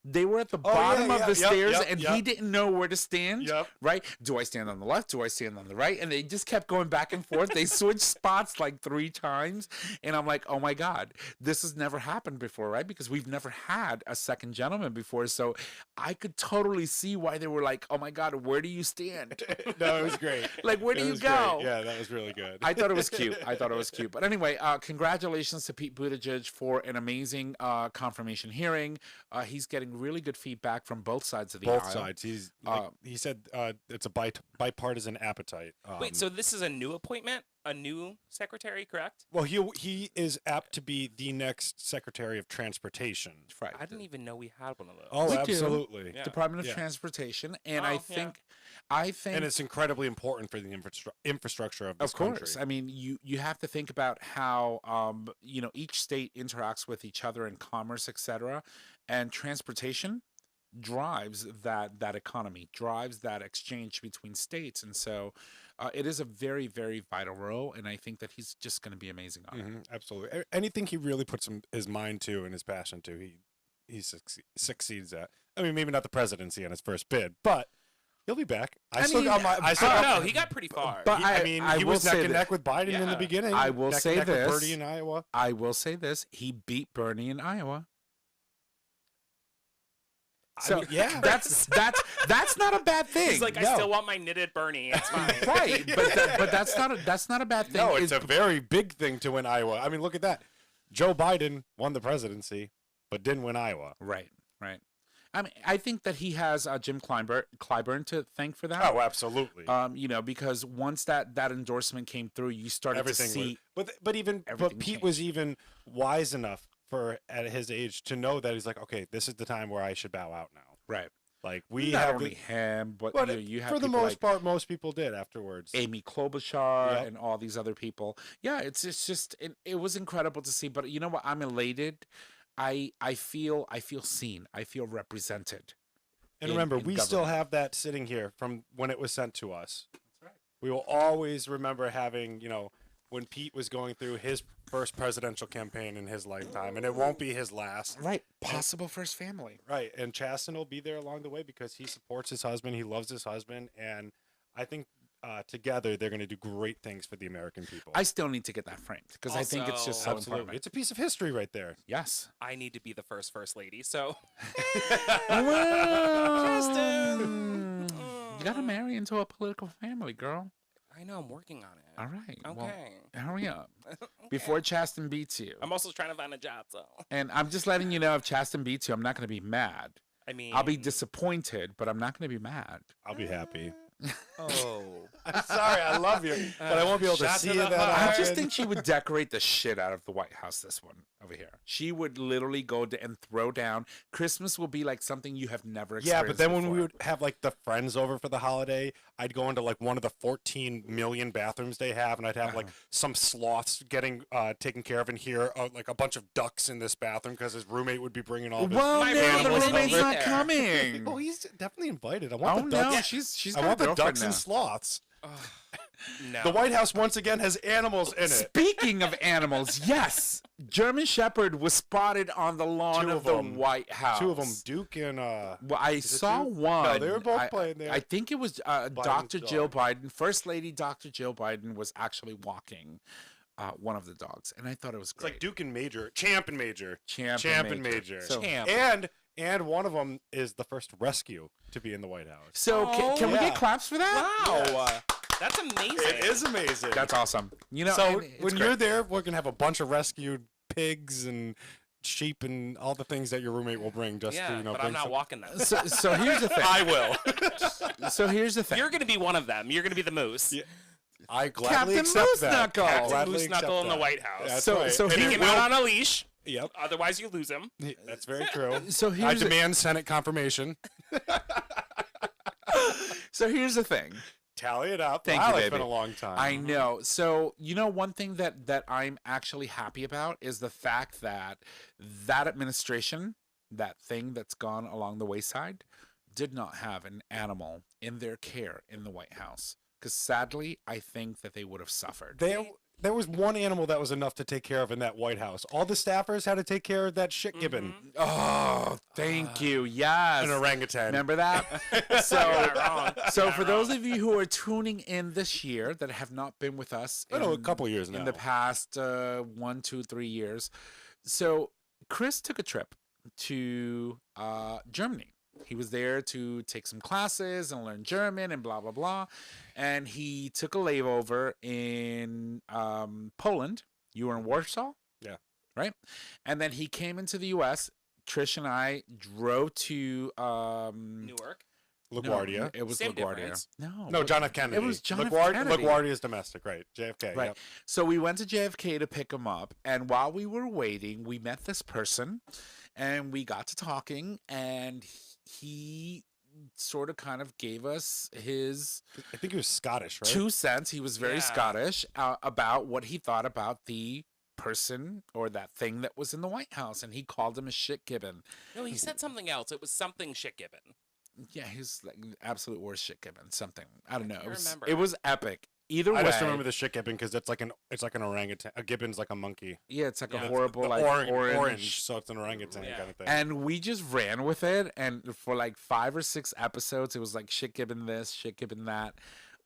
They were at the bottom of the stairs, and he didn't know where to stand. Yep. Right? Do I stand on the left? Do I stand on the right? And they just kept going back and forth. They switched spots like 3 times. And I'm like, oh my God, this has never happened before, right? Because we've never had a second gentleman before. So I could totally see why they were like, oh my God, where do you stand? No, it was great. Like, where do It you was go? great. Yeah, that was really good. I thought it was cute. I thought it was cute. But anyway, congratulations to Pete Buttigieg for an amazing confirmation hearing. He's getting really good feedback from both sides of the aisle. Both sides. He's he said it's a bipartisan appetite. Wait, so this is a new appointment? A new secretary, correct? Well, he is apt to be the next Secretary of Transportation. Right. I didn't even know we had one of those. Oh, We do. absolutely. Yeah. Department of Yeah. Transportation, and Oh, I yeah. think, And it's incredibly important for the infrastructure of this of course. country. I mean, you have to think about how you know, each state interacts with each other in commerce, etc., and transportation drives that economy, drives that exchange between states, and so it is a very, very vital role, and I think that he's just going to be amazing on it. Absolutely. Anything he really puts his mind to and his passion to, he succeeds at. I mean, maybe not the presidency on his first bid, but he'll be back. I still mean, got my. I still Oh, got, no, he got pretty far. But I mean, he will was neck say and that- neck with Biden in the Yeah. beginning. I will neck say and neck with this. Bernie in Iowa. I will say this: he beat Bernie in Iowa. So I mean, yeah. that's not a bad thing. He's like, I No. still want my knitted Bernie. It's fine. right, but that's not a bad thing. No, it's a very big thing to win Iowa. I mean, look at that. Joe Biden won the presidency, but didn't win Iowa. right. I mean, I think that he has Jim Clyburn to thank for that. Oh, absolutely. You know, because once that endorsement came through, you started Everything to see. was, but everything Pete changed. was even wise enough for at his age to know that he's like, okay, this is the time where I should bow out now. Right. Like we Not have only him, but but you have for the people most like part, most people did afterwards. Amy Klobuchar Yep. and all these other people. Yeah, it's just it was incredible to see. But you know what? I'm elated. I feel seen. I feel represented. And in- remember, in we still government. have that sitting here from when it was sent to us. That's right. We will always remember having, when Pete was going through his first presidential campaign in his lifetime, and it won't be his last. Right. Possible first family. Right. And Chasten will be there along the way because he supports his husband. He loves his husband. And I think together they're going to do great things for the American people. I still need to get that framed because I think it's just so Absolutely. important. It's a piece of history right there. Yes. I need to be the first lady, so. Justin, you gotta marry into a political family, girl. I know, I'm working on it. All right. Okay. Well, hurry up before Chasten beats you. I'm also trying to find a job, so. And I'm just letting you know, if Chasten beats you, I'm not gonna be mad. I mean. I'll be disappointed, but I'm not gonna be mad. I'll be happy. Oh. I'm sorry. I love you. But I won't be able to Shot see to you the that heart. I often. just think she would decorate the shit out of the White House. This one over here, she would literally go and throw down. Christmas will be like something you have never experienced. Yeah, but then when before. we would have like the friends over for the holiday, I'd go into like one of the 14 million bathrooms they have, and I'd have like some sloths getting taken care of in here, like a bunch of ducks in this bathroom because his roommate would be bringing all of his well, My no, the animals roommate's over not there. coming. Oh, he's definitely invited. I Oh want the ducks. no, she's I got want a the girlfriend ducks now. and sloths. No. The White House once again has animals in it. Speaking of animals, yes, German Shepherd was spotted on the lawn Two of of the them. White House. Two of them, Duke and Well, I it saw two? one. No, they were both I- playing there. I think it was Dr. Jill dog. Biden. First Lady Dr. Jill Biden was actually walking one of the dogs, and I thought it was it's great. like Duke and Major, Champ and Major, Champ and Major. So, Champ. And one of them is the first rescue to be in the White House. so can we yeah. get claps for that? Wow. That's amazing. It is amazing. That's awesome. You know, So and it's when great. you're there, we're gonna have a bunch of rescued pigs and sheep and all the things that your roommate will bring just to, Yeah, but bring I'm not some- walking them. So here's the thing. I will. So here's the thing. You're gonna be one of them. You're gonna be the moose. Yeah. I gladly Captain accept Moose that. Knuckle. I Captain gladly Moose accept Knuckle in the that. White House. That's So- right. so And he it Take him will- out on a leash. Yep. Otherwise, you lose him. That's very true. So I here's the, demand Senate confirmation. so here's the thing. Tally it up. Thank wow, you, it's baby. been a long time. I know. So, one thing that I'm actually happy about is the fact that that administration, that thing that's gone along the wayside, did not have an animal in their care in the White House. Because sadly, I think that they would have suffered. There was one animal that was enough to take care of in that White House. All the staffers had to take care of that shit gibbon. Oh, thank you. Yes. An orangutan. Remember that? So, You're not wrong. so You're for not those wrong. of you who are tuning in this year that have not been with us I know, a couple years in now. the past 1, 2, 3 years, so Chris took a trip to Germany. He was there to take some classes and learn German and blah blah blah, and he took a layover in Poland. You were in Warsaw, Yeah. right? And then he came into the U.S. Trish and I drove to Newark. LaGuardia. No, it was Same LaGuardia. difference. No, John F. Kennedy. was John F. LaGuardia, Kennedy. LaGuardia is domestic, right? JFK. Right. Yep. So we went to JFK to pick him up, and while we were waiting, we met this person, and we got to talking, and he sort of kind of gave us his I think he was Scottish, right? 2 cents. He was very Yeah. Scottish about what he thought about the person or that thing that was in the White House, and he called him a shit gibbon. No, he said something else. It was something shit given. Yeah, he was like absolute worst shit gibbon. Something I don't know. can't It was, remember. it was epic. Either way, I just remember the shit gibbon because it's like an orangutan. A gibbon's like a monkey. yeah, it's like Yeah. a horrible The like orange, so it's an orangutan Yeah. kind of thing. And we just ran with it, and for like 5 or 6 episodes, it was like shit gibbon this, shit gibbon that.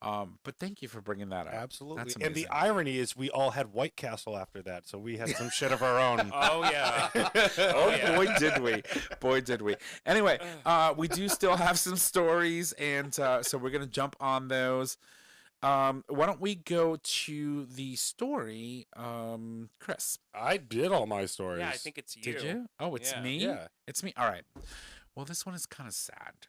But thank you for bringing that up. Absolutely. That's And the amazing. irony is we all had White Castle after that, so we had some shit of our own. Oh yeah. Oh yeah. boy, did we! Boy, did we! Anyway, we do still have some stories, and so we're gonna jump on those. Why don't we go to the story, Chris? I did all my stories. Yeah, I think it's you. Did you? Oh, it's Yeah. me. Yeah. It's me. All right. Well, this one is kind of sad.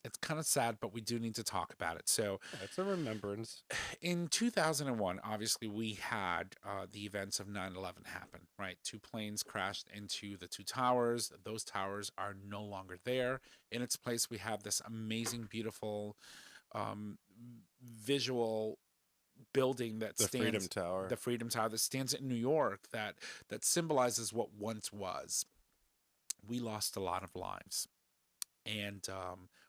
It's kind of sad, but we do need to talk about it. So, That's a remembrance. in 2001, obviously, we had the events of 9/11 happen, right? 2 planes crashed into the 2 towers. Those towers are no longer there. In its place, we have this amazing, beautiful visual building that The stands, Freedom Tower. the Freedom Tower that stands in New York that symbolizes what once was. We lost a lot of lives. And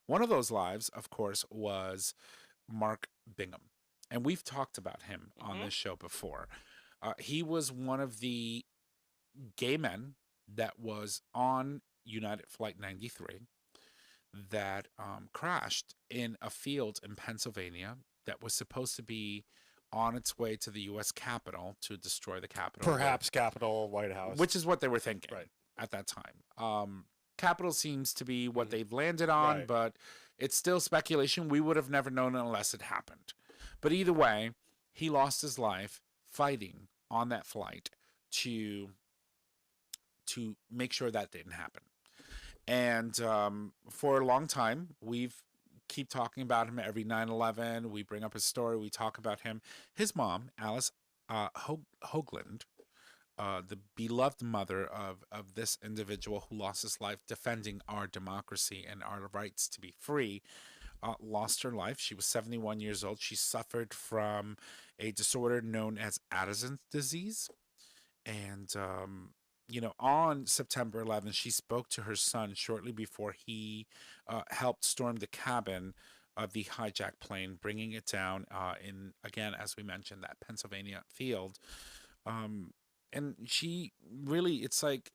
one of those lives, of course, was Mark Bingham. And we've talked about him on this show before. He was one of the gay men that was on United Flight 93 that crashed in a field in Pennsylvania that was supposed to be on its way to the U.S. Capitol to destroy the Capitol. Perhaps Capitol, White House. Which is what they were thinking Right. at that time. Capitol seems to be what they've landed on, Right. but it's still speculation. We would have never known unless it happened. But either way, he lost his life fighting on that flight to make sure that didn't happen. And for a long time, we've keep talking about him every 9/11. We bring up his story. We talk about him. His mom, Alice Hoagland, the beloved mother of this individual who lost his life defending our democracy and our rights to be free, lost her life. She was 71 years old. She suffered from a disorder known as Addison's disease. And, on September 11th, she spoke to her son shortly before he helped storm the cabin of the hijacked plane, bringing it down in, again, as we mentioned, that Pennsylvania field. And she really, it's like,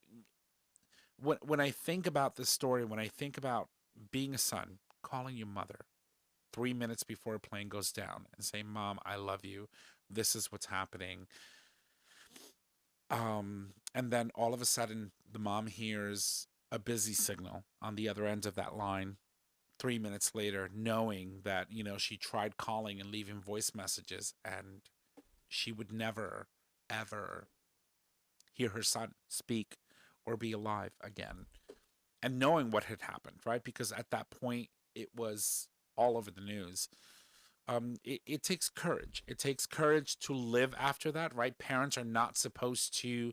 when I think about this story, when I think about being a son, calling your mother 3 minutes before a plane goes down and saying, "Mom, I love you. This is what's happening." And then all of a sudden, the mom hears a busy signal on the other end of that line 3 minutes later, knowing that, she tried calling and leaving voice messages and she would never, ever hear her son speak or be alive again. And knowing what had happened, right? Because at that point, it was all over the news. It takes courage. It takes courage to live after that, right? Parents are not supposed to,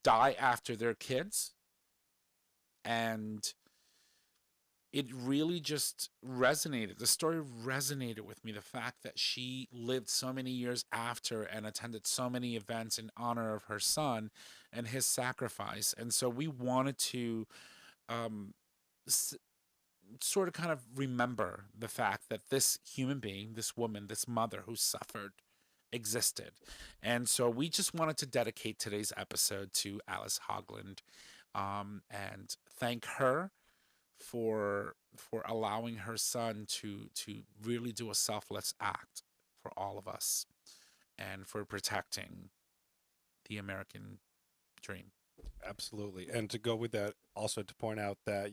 die after their kids. And it really just resonated. The story resonated with me. The fact that she lived so many years after and attended so many events in honor of her son and his sacrifice. And so we wanted to sort of kind of remember the fact that this human being, this woman, this mother who suffered existed. And so we just wanted to dedicate today's episode to Alice Hoagland, and thank her for allowing her son to really do a selfless act for all of us and for protecting the American dream. Absolutely. And to go with that, also to point out that,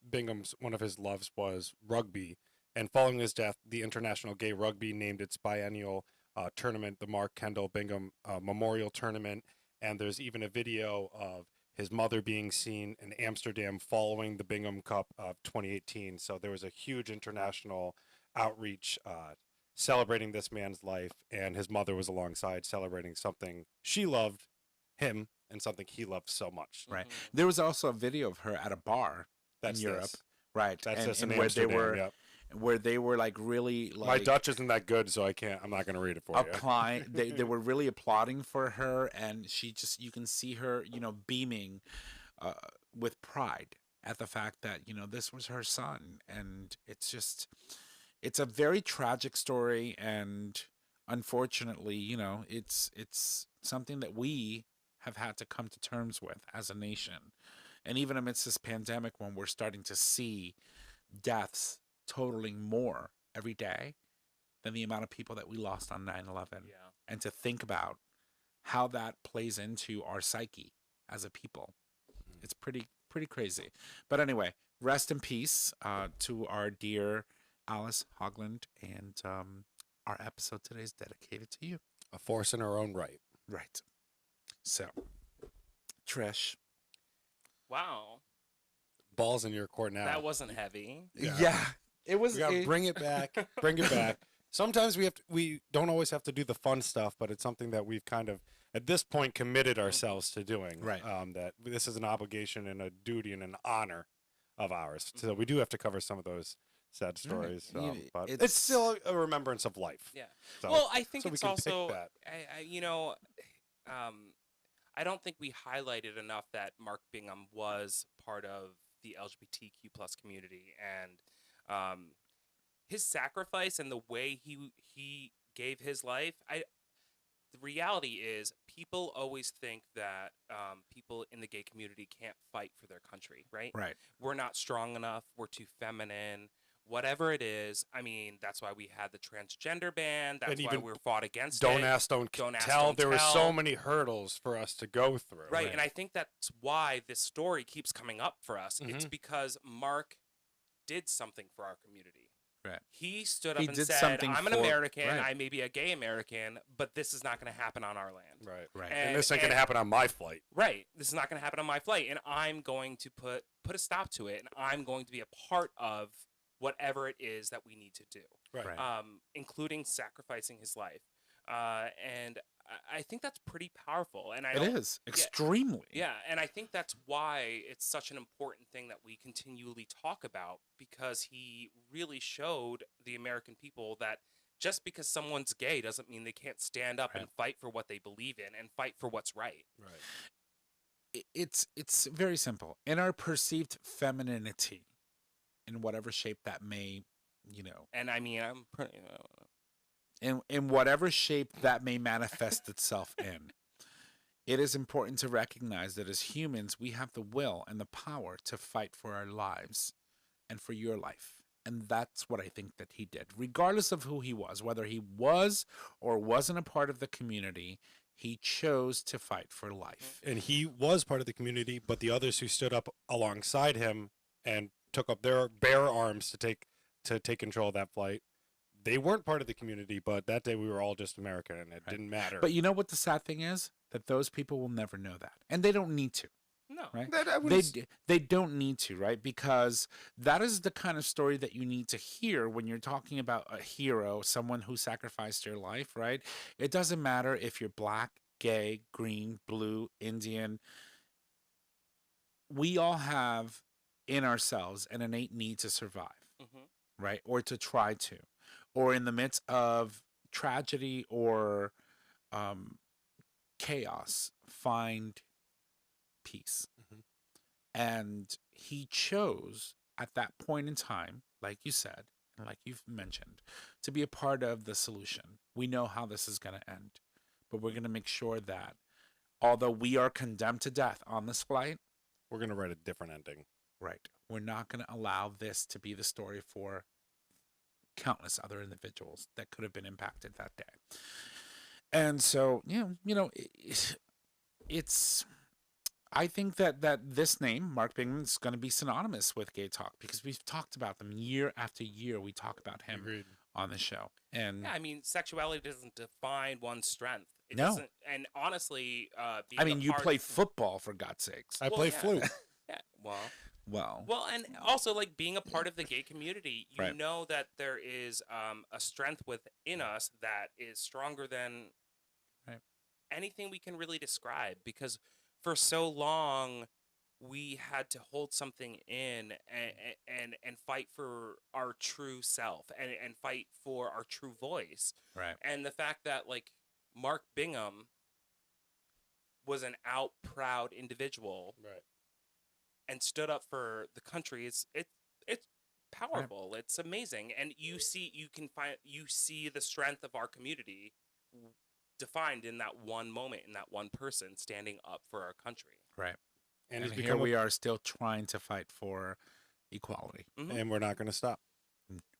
Bingham's, one of his loves was rugby. And following his death, the International Gay Rugby named its biennial tournament the Mark Kendall Bingham Memorial Tournament. And there's even a video of his mother being seen in Amsterdam following the Bingham Cup of 2018. So there was a huge international outreach celebrating this man's life, and his mother was alongside celebrating something she loved, him, and something he loved so much. Right. There was also a video of her at a bar in Europe. This. Right. That's this in where Amsterdam, they were yep. where they were like really like My Dutch isn't that good, so I'm not going to read it for you. applying they were really applauding for her, and she just, you can see her, beaming with pride at the fact that, this was her son. And it's a very tragic story, and unfortunately, it's something that we have had to come to terms with as a nation. And even amidst this pandemic, when we're starting to see deaths totaling more every day than the amount of people that we lost on 9/11. Yeah. And to think about how that plays into our psyche as a people. It's pretty crazy. But anyway, rest in peace to our dear Alice Hoagland. And our episode today is dedicated to you. A force in her own right. Right. So, Trish. Wow. Balls in your court now. That wasn't heavy. Yeah. It was. We gotta bring it back. Bring it back. Sometimes we don't always have to do the fun stuff, but it's something that we've kind of, at this point, committed ourselves to doing. Right. That this is an obligation and a duty and an honor of ours. So we do have to cover some of those sad stories. But it's still a remembrance of life. Yeah. So, Well, I think so we it's can pick also, that. I don't think we highlighted enough that Mark Bingham was part of the LGBTQ plus community, and his sacrifice and the way he gave his life. The reality is, people always think that people in the gay community can't fight for their country, right? Right. We're not strong enough. We're too feminine. Whatever it is, I mean, that's why we had the transgender ban. That's And why even we fought against Don't it. ask, don't Ask, tell. don't There were tell. so many hurdles for us to go through. Right, and I think that's why this story keeps coming up for us. It's because Mark did something for our community. Right. He stood up He and did said, something I'm an for- American, right. I may be a gay American, but this is not going to happen on our land. Right. Right. And this ain't going to happen on my flight. Right. This is not going to happen on my flight, and I'm going to put a stop to it, and I'm going to be a part of whatever it is that we need to do. Right. Right. Including sacrificing his life. And I think that's pretty powerful. And It is extremely. Yeah, and I think that's why it's such an important thing that we continually talk about, because he really showed the American people that just because someone's gay doesn't mean they can't stand up and fight for what they believe in and fight for what's right. Right. It's very simple. In our perceived femininity, in whatever shape that may, And I mean, I'm pretty. in whatever shape that may manifest itself in, it is important to recognize that as humans, we have the will and the power to fight for our lives and for your life. And that's what I think that he did. Regardless of who he was, whether he was or wasn't a part of the community, he chose to fight for life. And he was part of the community, but the others who stood up alongside him and took up their bare arms to take control of that flight, they weren't part of the community, but that day we were all just American, and it didn't matter. But you know what the sad thing is? that those people will never know that, and they don't need to. No. Right? That I would They don't need to, right? Because that is the kind of story that you need to hear when you're talking about a hero, someone who sacrificed their life, right? It doesn't matter if you're black, gay, green, blue, Indian. We all have in ourselves an innate need to survive, right? Or to try to, or in the midst of tragedy or chaos, find peace. And he chose at that point in time, like you said, and like you've mentioned, to be a part of the solution. We know how this is going to end, but we're going to make sure that although we are condemned to death on this flight, we're going to write a different ending. right, we're not going to allow this to be the story for countless other individuals that could have been impacted that day. And so, it's... I think that this name, Mark Bingham, is going to be synonymous with Gay Talk because we've talked about them year after year. We talk about him on the show. And yeah, I mean, sexuality doesn't define one's strength. It No. doesn't, and honestly, being I mean, a you part- play football, for God's sakes. I play yeah. flute. Yeah, Well, well, and also like being a part of the gay community, you Right. know that there is a strength within us that is stronger than Right. anything we can really describe. Because for so long, we had to hold something in and fight for our true self and fight for our true voice. right. And the fact that like Mark Bingham was an out proud individual Right. and stood up for the country, it's powerful. It's amazing. And you see the strength of our community defined in that one moment, in that one person standing up for our country. Right. And, And he's here become we are still trying to fight for equality. and we're not going to stop.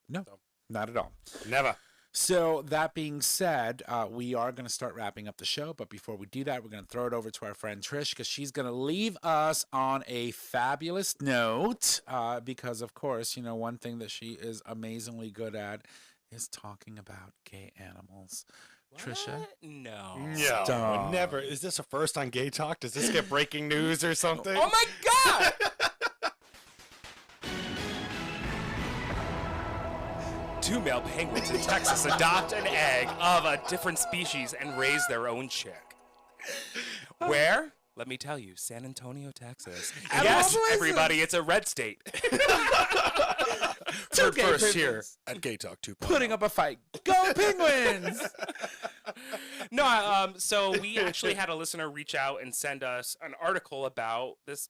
No, not at all. Never. So that being said, we are going to start wrapping up the show. But before we do that, we're going to throw it over to our friend Trish because she's going to leave us on a fabulous note. Because, of course, one thing that she is amazingly good at is talking about gay animals. Trisha? What? No. No, Stop. never. Is this a first on Gay Talk? Does this get breaking news or something? Oh my God! Two male penguins in Texas adopt an egg of a different species and raise their own chick. Where? Let me tell you, San Antonio, Texas. Of Yes, all places. everybody, it's a red state. Two gay First penguins here at GayTalk 2.0. putting up a fight. Go Penguins! No, so we actually had a listener reach out and send us an article about this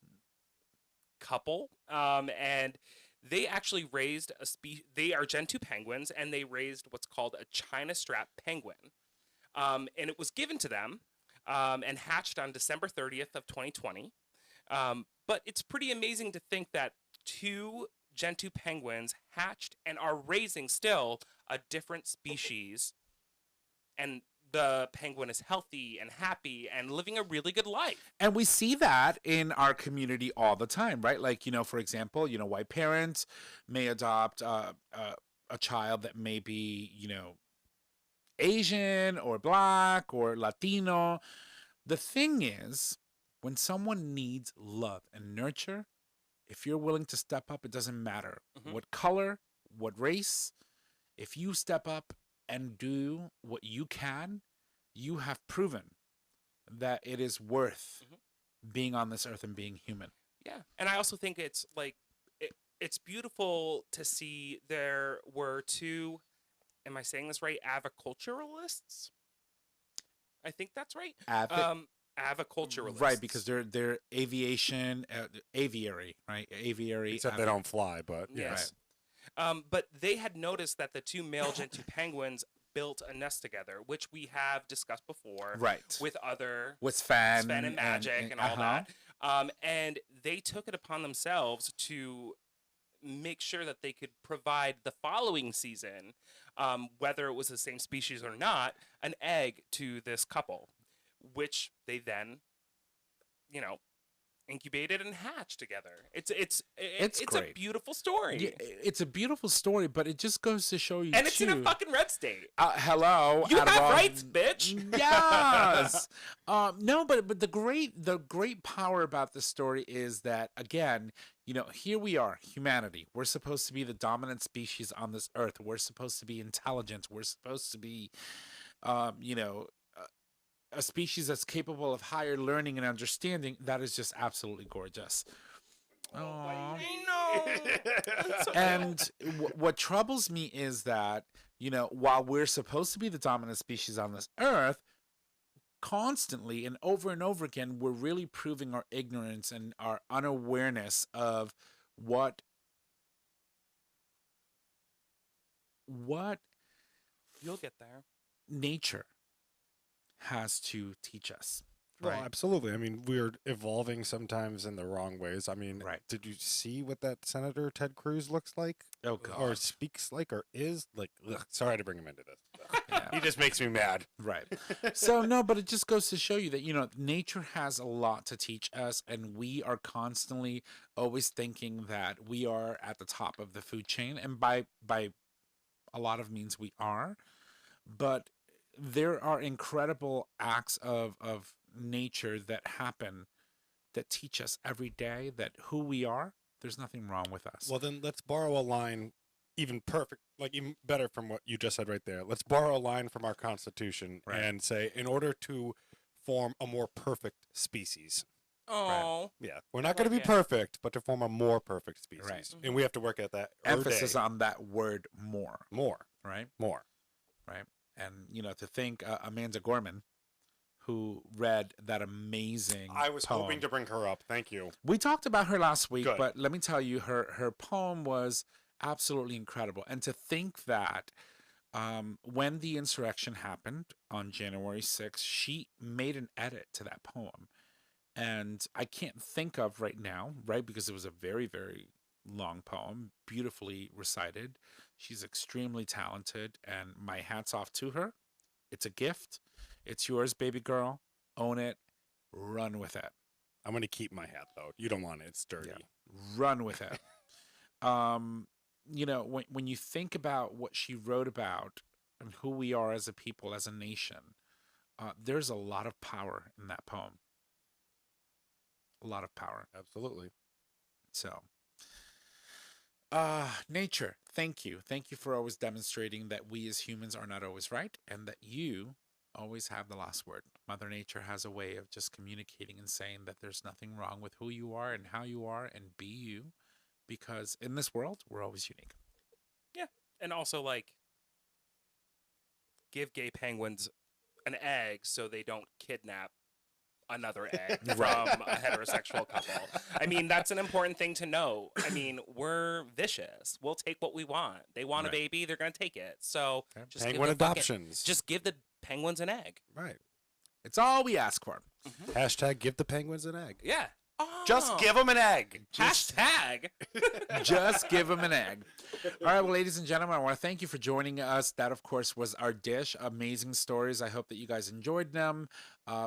couple, and they actually raised they are Gen 2 penguins, and they raised what's called a China strap penguin, and it was given to them and hatched on December 30th of 2020. But it's pretty amazing to think that two Gen 2 penguins hatched and are raising still a different species, and the penguin is healthy and happy and living a really good life. And we see that in our community all the time, right? Like, for example, white parents may adopt a child that may be, Asian or black or Latino. The thing is, when someone needs love and nurture, if you're willing to step up, it doesn't matter what color, what race. If you step up and do what you can, you have proven that it is worth being on this earth and being human. Yeah. And I also think it's like, it's beautiful to see there were two, am I saying this right? Aviculturalists? I think that's right. Aviculturalists. Right, because they're aviation, aviary, right? Aviary. Except they don't fly, but Yes. But they had noticed that the two male Gen 2 penguins built a nest together, which we have discussed before. Right. With other... With Sven and Magic and all that. And they took it upon themselves to make sure that they could provide the following season, whether it was the same species or not, an egg to this couple, which they then, incubated and hatched together. It's a great. beautiful story. Yeah, it's a beautiful story, but it just goes to show you. And it's in a too, fucking red state. hello. You out of have all- rights, bitch. Yes. No, but the great power about this story is that, again, here we are, humanity. We're supposed to be the dominant species on this earth. We're supposed to be intelligent. We're supposed to be, a species that's capable of higher learning and understanding. That is just absolutely gorgeous. Aw. And what troubles me is that, while we're supposed to be the dominant species on this earth, constantly and over again, we're really proving our ignorance and our unawareness of what You'll get there. nature has to teach us. Well, Right? absolutely. I mean, we're evolving sometimes in the wrong ways. I mean, Right. did you see what that Senator Ted Cruz looks like? Oh, Or God. speaks like, or is like? Ugh, sorry to bring him into this. Yeah. He just makes me mad. Right. So, no, but it just goes to show you that, nature has a lot to teach us, and we are constantly always thinking that we are at the top of the food chain. And by a lot of means we are. But there are incredible acts of nature that happen that teach us every day that who we are, there's nothing wrong with us. Well, then let's borrow a line, even better from what you just said right there. Let's borrow a line from our Constitution Right. and say, in order to form a more perfect species. Oh. Yeah, we're not going to like be it. perfect, but to form a more perfect species, Right. and we have to work at that. every Emphasis day. on that word more, more, right? more. Right. And, to think Amanda Gorman, who read that amazing I was poem. hoping to bring her up. Thank you. We talked about her last week, Good. but let me tell you, her poem was absolutely incredible. And to think that when the insurrection happened on January 6th, she made an edit to that poem. And I can't think of right now, right, because it was a very, very long poem, beautifully recited. She's extremely talented, and my hat's off to her. It's a gift. It's yours, baby girl. Own it. Run with it. I'm going to keep my hat though. You don't want it. It's dirty. Yeah. Run with it. When you think about what she wrote about and who we are as a people, as a nation, there's a lot of power in that poem. A lot of power. Absolutely. So, nature, thank you. Thank you for always demonstrating that we as humans are not always right and that you always have the last word. Mother Nature has a way of just communicating and saying that there's nothing wrong with who you are and how you are, and be you, because in this world, we're always unique. Yeah. And also, give gay penguins an egg so they don't kidnap another egg from a heterosexual couple. I mean, that's an important thing to know. I mean, we're vicious. We'll take what we want. They want a Right. baby, they're going to take it. So just Penguin give the adoptions. just give the penguins an egg. right. It's all we ask for. Hashtag give the penguins an egg. Yeah. Oh, Just give them an egg. Hashtag. Just give them an egg. All right, well, ladies and gentlemen, I want to thank you for joining us. That, of course, was our dish. Amazing stories. I hope that you guys enjoyed them.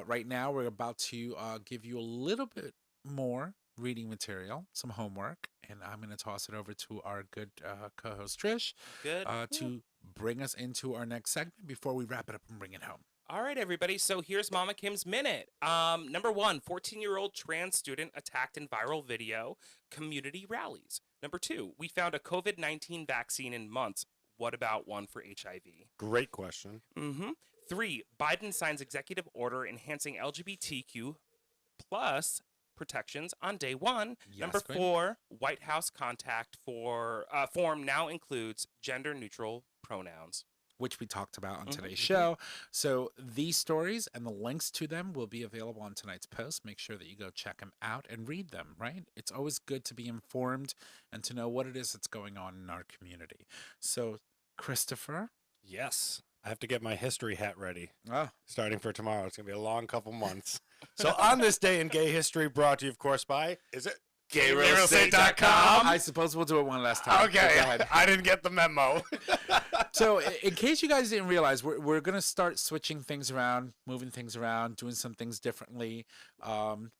Right now, we're about to give you a little bit more reading material, some homework, and I'm going to toss it over to our good co-host, Trish, Good. to bring us into our next segment before we wrap it up and bring it home. All right, everybody. So here's Mama Kim's Minute. Number 1, 14-year-old trans student attacked in viral video, community rallies. Number 2, we found a COVID-19 vaccine in months. What about one for HIV? Great question. 3, Biden signs executive order enhancing LGBTQ plus protections on day 1. Yes, Number Queen. 4, White House contact form now includes gender-neutral pronouns. Which we talked about on today's show. So these stories and the links to them will be available on tonight's post. Make sure that you go check them out and read them, right? It's always good to be informed and to know what it is that's going on in our community. So, Christopher. Yes. I have to get my history hat ready. Oh, Starting for tomorrow. It's going to be a long couple months. So on this day in gay history, brought to you, of course, by, is it GayRealEstate.com. I suppose we'll do it one last time. Okay, Go ahead. I didn't get the memo. So, in case you guys didn't realize, we're going to start switching things around, moving things around, doing some things differently.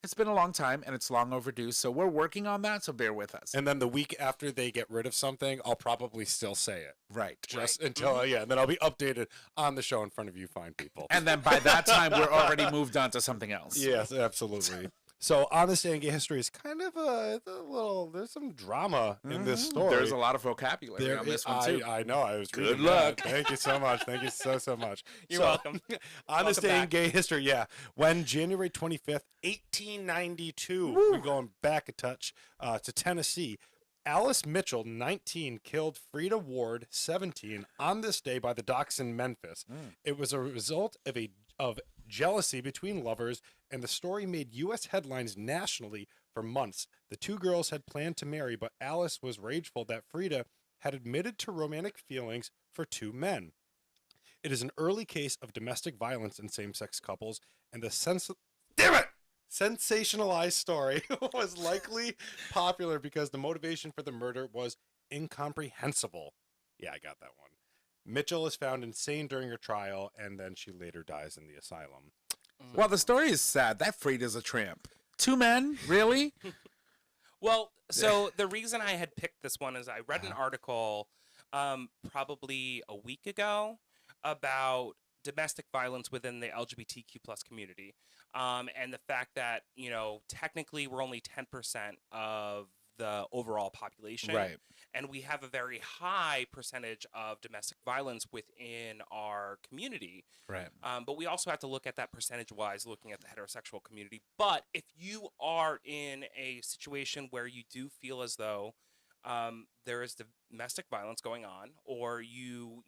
It's been a long time, and it's long overdue. So, we're working on that, so bear with us. And then the week after they get rid of something, I'll probably still say it. Right. Just until, and then I'll be updated on the show in front of you fine people. And then by that time, we're already moved on to something else. Yes, absolutely. So, On This Day in Gay History is kind of a little, there's some drama in this story. There's a lot of vocabulary on this one, too. I know. I was Good reading luck. that. Thank you so much. Thank you so much. You're welcome. On This Welcome Day in back. Gay History, when January 25th, 1892, we're going back a touch to Tennessee. Alice Mitchell, 19, killed Frida Ward, 17, on this day by the docks in Memphis. It was a result of jealousy between lovers, and the story made U.S. headlines nationally for months. The two girls had planned to marry, but Alice was rageful that Frida had admitted to romantic feelings for two men. It is an early case of domestic violence in same-sex couples, and the sensationalized story was likely popular because the motivation for the murder was incomprehensible. Yeah, I got that one. Mitchell is found insane during her trial, and then she later dies in the asylum. Well, the story is sad. That Frida's a tramp. Two men? Really? Well, so the reason I had picked this one is I read an article probably a week ago about domestic violence within the LGBTQ plus community, and the fact that, technically we're only 10% of the overall population. Right. And we have a very high percentage of domestic violence within our community. Right. But we also have to look at that percentage-wise, looking at the heterosexual community. But if you are in a situation where you do feel as though there is domestic violence going on, or you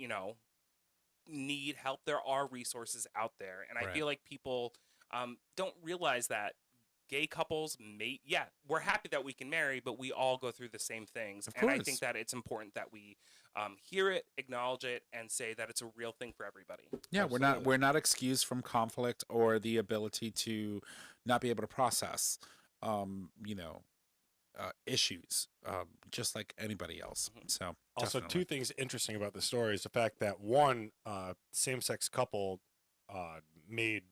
need help, there are resources out there. And I feel like people don't realize that gay couples we're happy that we can marry, but we all go through the same things. And I think that it's important that we hear it, acknowledge it, and say that it's a real thing for everybody. Yeah, Absolutely. we're not excused from conflict or the ability to not be able to process issues, just like anybody else. So Also, definitely. two things interesting about the story is the fact that one same-sex couple made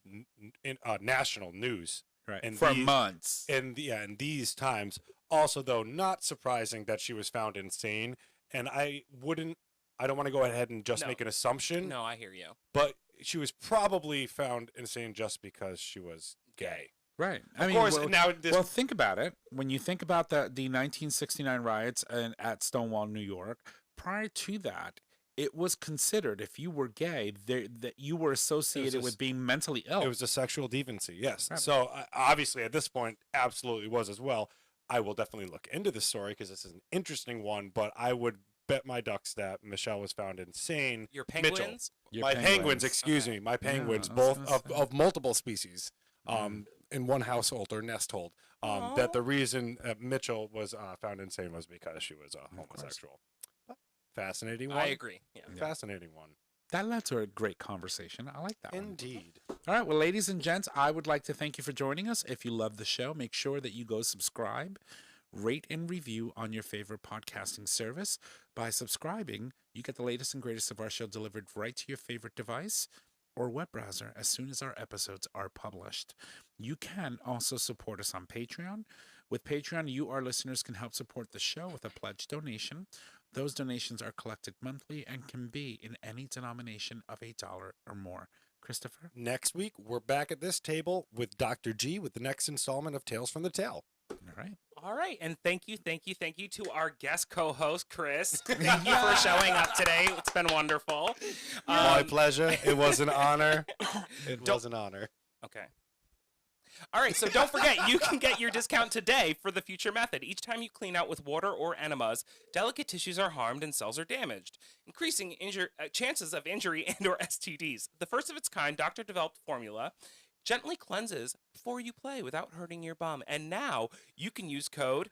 national news. Right. And For months. In these times. Also, though, not surprising that she was found insane. And I don't want to go ahead and just make an assumption. No, I hear you. But she was probably found insane just because she was gay. Right. Of course, now well, think about it. When you think about the 1969 riots at Stonewall, New York, prior to that, it was considered, if you were gay, that you were associated with being mentally ill. It was a sexual deviancy, yes. Right. So, obviously, at this point, absolutely was as well. I will definitely look into this story because this is an interesting one, but I would bet my ducks that Michelle was found insane. Your penguins? My penguins, excuse me. My penguins, both of multiple species. In one household or nest hold, that the reason Mitchell was found insane was because she was a homosexual. Fascinating one. I agree. Yeah. Fascinating one. That led to a great conversation. I like that one. Indeed. All right, well, ladies and gents, I would like to thank you for joining us. If you love the show, make sure that you go subscribe, rate, and review on your favorite podcasting service. By subscribing, you get the latest and greatest of our show delivered right to your favorite device or web browser as soon as our episodes are published. You can also support us on Patreon. With Patreon, you, our listeners, can help support the show with a pledge donation. Those donations are collected monthly and can be in any denomination of $8 or more. Christopher? Next week, we're back at this table with Dr. G with the next installment of Tales from the Tail. All right. And thank you to our guest co-host, Chris. Thank you for showing up today. It's been wonderful. My pleasure. It was an honor. It was an honor. Okay. All right, so don't forget, you can get your discount today for the Future Method. Each time you clean out with water or enemas, delicate tissues are harmed and cells are damaged, increasing chances of injury and or STDs. The first of its kind, doctor-developed formula gently cleanses before you play without hurting your bum. And now you can use code...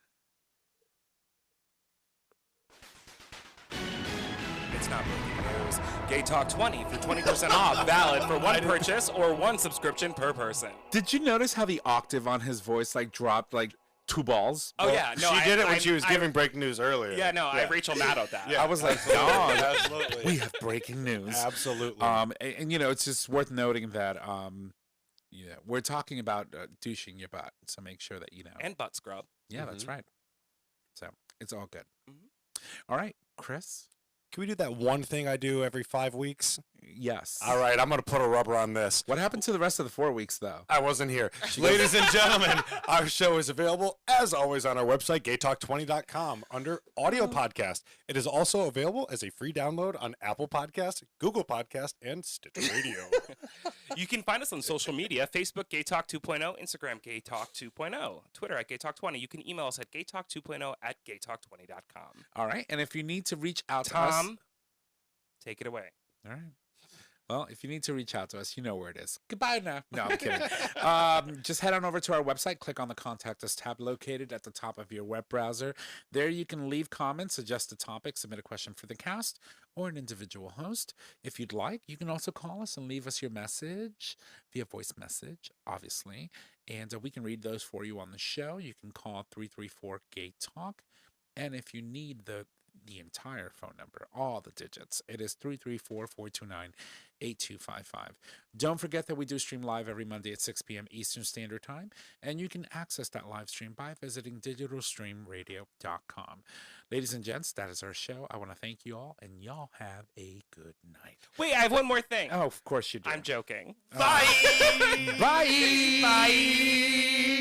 It's not breaking news. GayTalk 20 for 20% off, valid for one purchase or one subscription per person. Did you notice how the octave on his voice dropped two balls. Oh yeah, no, she did it when she was I- giving breaking news earlier. Yeah, no, I Rachel Maddow that. Yeah. I was like, dog, Absolutely. we have breaking news. Absolutely. And, you know, it's just worth noting that yeah, we're talking about douching your butt, so make sure that you know. And butt scrub. Yeah, that's right. So it's all good. Mhm. All right, Chris. Can we do that one thing I do every 5 weeks? Yes. All right, I'm going to put a rubber on this. What happened to the rest of the 4 weeks, though? I wasn't here. Ladies and gentlemen, our show is available, as always, on our website, GayTalk20.com, under audio podcast. It is also available as a free download on Apple Podcast, Google Podcast, and Stitcher Radio. You can find us on social media, Facebook, GayTalk 2.0, Instagram, GayTalk 2.0, Twitter at GayTalk20. You can email us at GayTalk2.0 at GayTalk20.com. All right, and if you need to reach out to us, Tom, take it away. all right. Well, if you need to reach out to us, you know where it is. Goodbye now. No, I'm kidding. Just head on over to our website, click on the Contact Us tab located at the top of your web browser. There you can leave comments, suggest a topic, submit a question for the cast or an individual host. If you'd like, you can also call us and leave us your message via voice message, obviously. And we can read those for you on the show. You can call 334-GAY-TALK. And if you need the entire phone number, all the digits, it is 334-429-8255. Don't forget that we do stream live every Monday at 6 p.m. Eastern Standard Time, and you can access that live stream by visiting digitalstreamradio.com. Ladies and gents, that is our show. I want to thank you all, and y'all have a good night. Wait, I have one more thing. Oh, of course you do. I'm joking. Bye. Bye. Bye.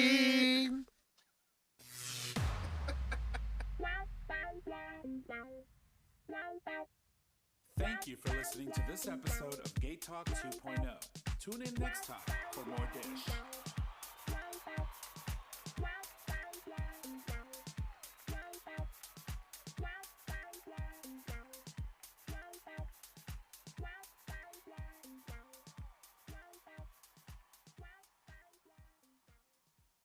Thank you for listening to this episode of Gay Talk 2.0. Tune in next time for more dish.